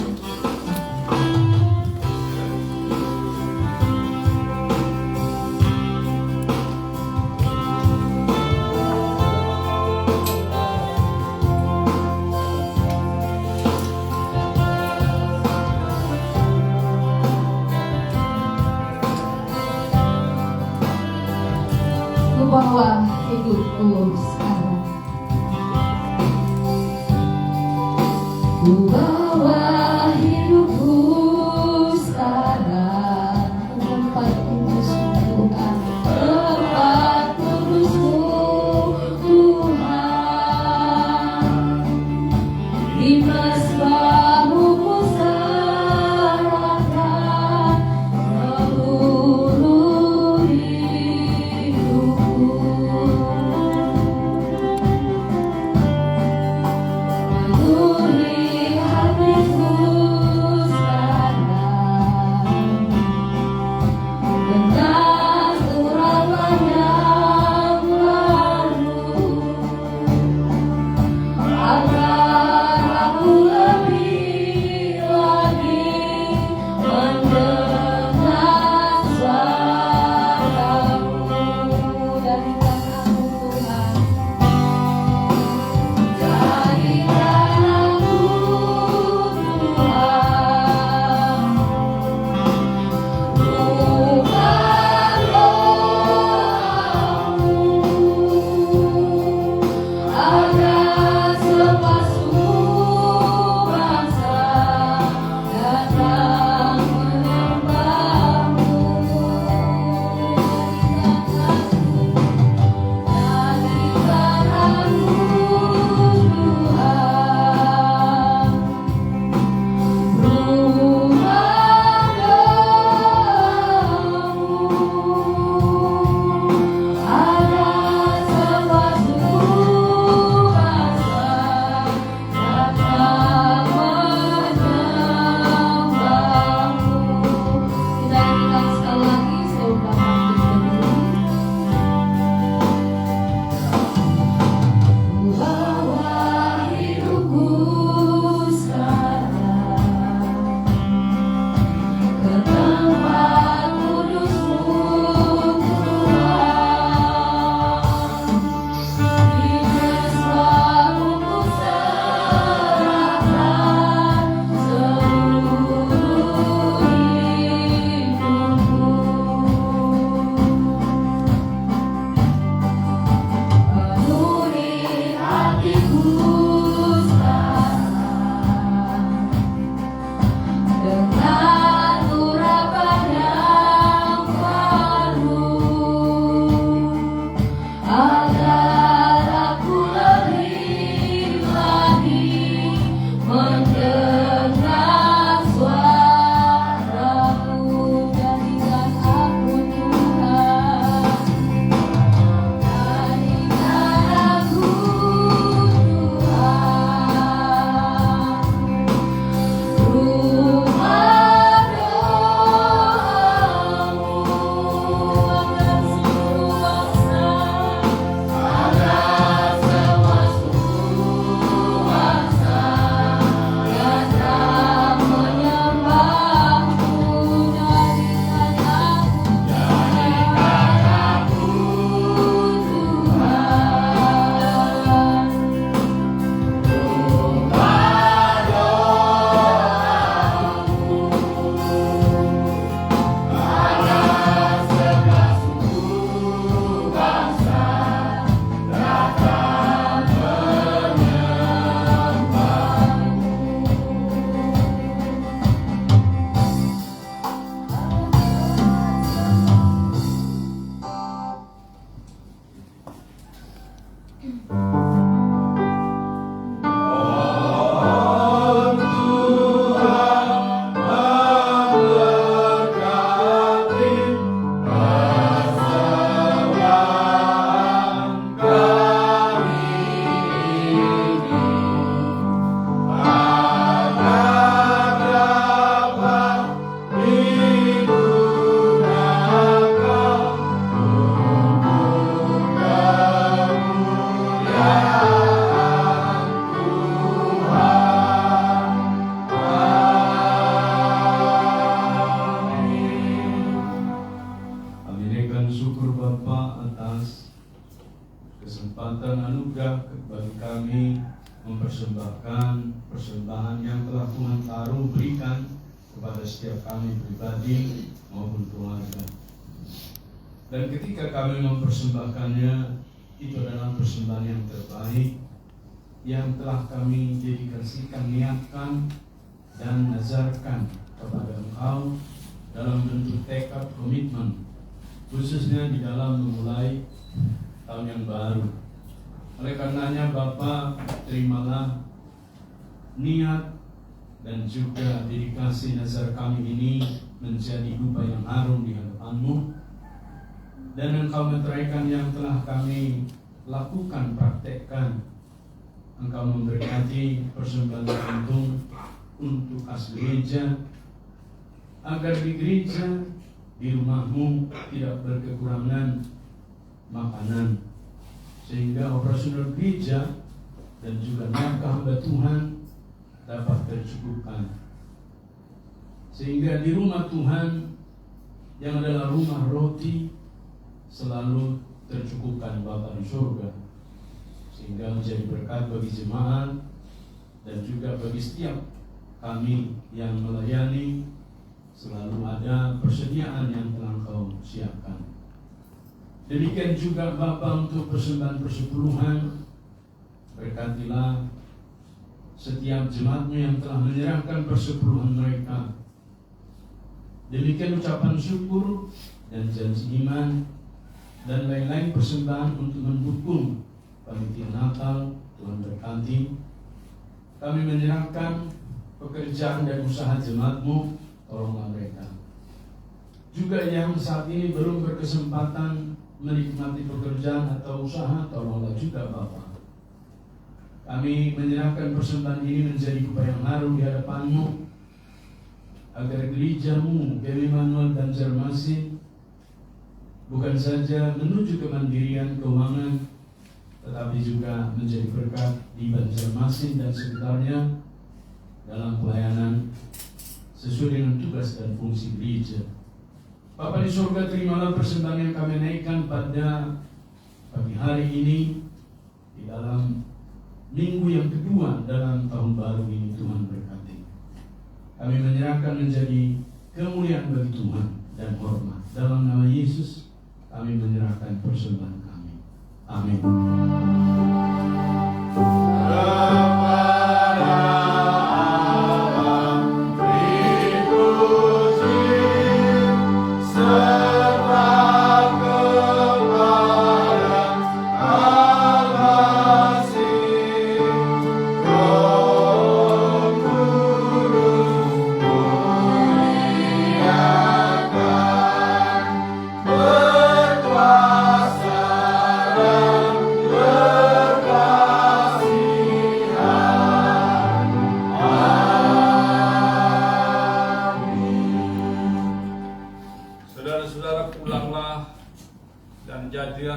Ku bawa hidupku sekarang tempat kudus-Mu Tuhan, tempat kudus-Mu Tuhan. Di mesbah-Mu ku serahkan seluruh hidupku. Penuhi hatiku sekarang dengan urapan yang baru, agar aku lebih lagi mendengar suara-Mu. Jadikan aku Tuhan, jadikan aku Tuhan, bukan doamu, agar sepasukan bangsa datang menyembah-Mu. Jadikan aku Tuhan, rumah doamu, agar sepasukan bangsa datang menyembah-Mu. Kita nyanyikan sekali lagi, saya undang Ku bawa hidupku sekarang ke tempat kudus-Mu Tuhan. Di mesbah-Mu ku serahkan seluruh hidupku. Penuhi hatiku sekarang dengan urapan yang baru, agar aku lebih lagi mendengar suara-Mu. Jadikan aku Tuhan, jadikan aku Tuhan, rumah doamu, agar seluruh bangsa, agar sepasukan bangsa datang menyembah-Mu. Jadikan aku kesempatan anugerah bagi kami mempersembahkan persembahan yang telah Tuhan taruh berikan kepada setiap kami pribadi maupun keluarga. Dan ketika kami mempersembahkannya, itu adalah persembahan yang terbaik yang telah kami dedikasikan, niatkan, dan nazarkan kepada Engkau dalam bentuk tekad komitmen, khususnya di dalam memulai tahun yang baru. Oleh karenanya Bapa, terimalah niat dan juga dedikasi nazar kami ini menjadi dupa yang harum di hadapan-Mu, dan Engkau meteraikan yang telah kami lakukan, praktekkan. Engkau memberkati persembahan gantung untuk kas gereja, agar di gereja, di rumah-Mu tidak berkekurangan makanan, sehingga operasional gereja dan juga nafkah hamba Tuhan dapat tercukupkan, sehingga di rumah Tuhan yang adalah rumah roti selalu tercukupkan Bapa di surga, sehingga menjadi berkat bagi jemaat dan juga bagi setiap kami yang melayani. Selalu ada persediaan yang telah Engkau siapkan. Demikian juga Bapa untuk persembahan persepuluhan, berkatilah setiap jemaat-Mu yang telah menyerahkan persepuluhan mereka. Demikian ucapan syukur dan janji iman dan lain-lain persembahan untuk mendukung panitia Natal. Tuhan berkati. Kami menyerahkan pekerjaan dan usaha jemaat-Mu, tolonglah mereka. Juga yang saat ini belum berkesempatan menikmati pekerjaan atau usaha, tolonglah juga Bapa. Kami menyerahkan persembahan ini menjadi upaya yang harum di hadapan-Mu, agar gereja-Mu, Emmanuel Banjarmasin, bukan saja menuju kemandirian keuangan, tetapi juga menjadi berkat di Banjarmasin dan sekitarnya dalam pelayanan sesuai dengan tugas dan fungsi gereja. Bapa di surga, terimalah persembahan yang kami naikkan pada pagi hari ini di dalam minggu yang kedua dalam tahun baru ini. Tuhan berkati. Kami menyerahkan menjadi kemuliaan bagi Tuhan dan hormat. Dalam nama Yesus kami menyerahkan persembahan kami. Amin.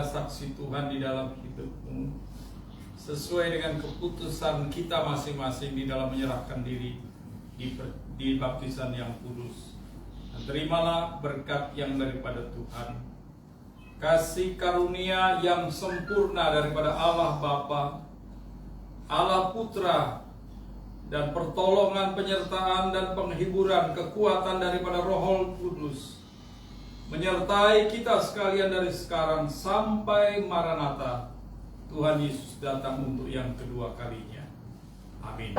Saksi Tuhan di dalam hidupmu, sesuai dengan keputusan kita masing-masing di dalam menyerahkan diri di baptisan yang kudus. Dan terimalah berkat yang daripada Tuhan, kasih karunia yang sempurna daripada Allah Bapa, Allah Putra, dan pertolongan, penyertaan, dan penghiburan, kekuatan daripada Roh Kudus menyertai kita sekalian dari sekarang sampai Maranatha, Tuhan Yesus datang untuk yang kedua kalinya. Amin.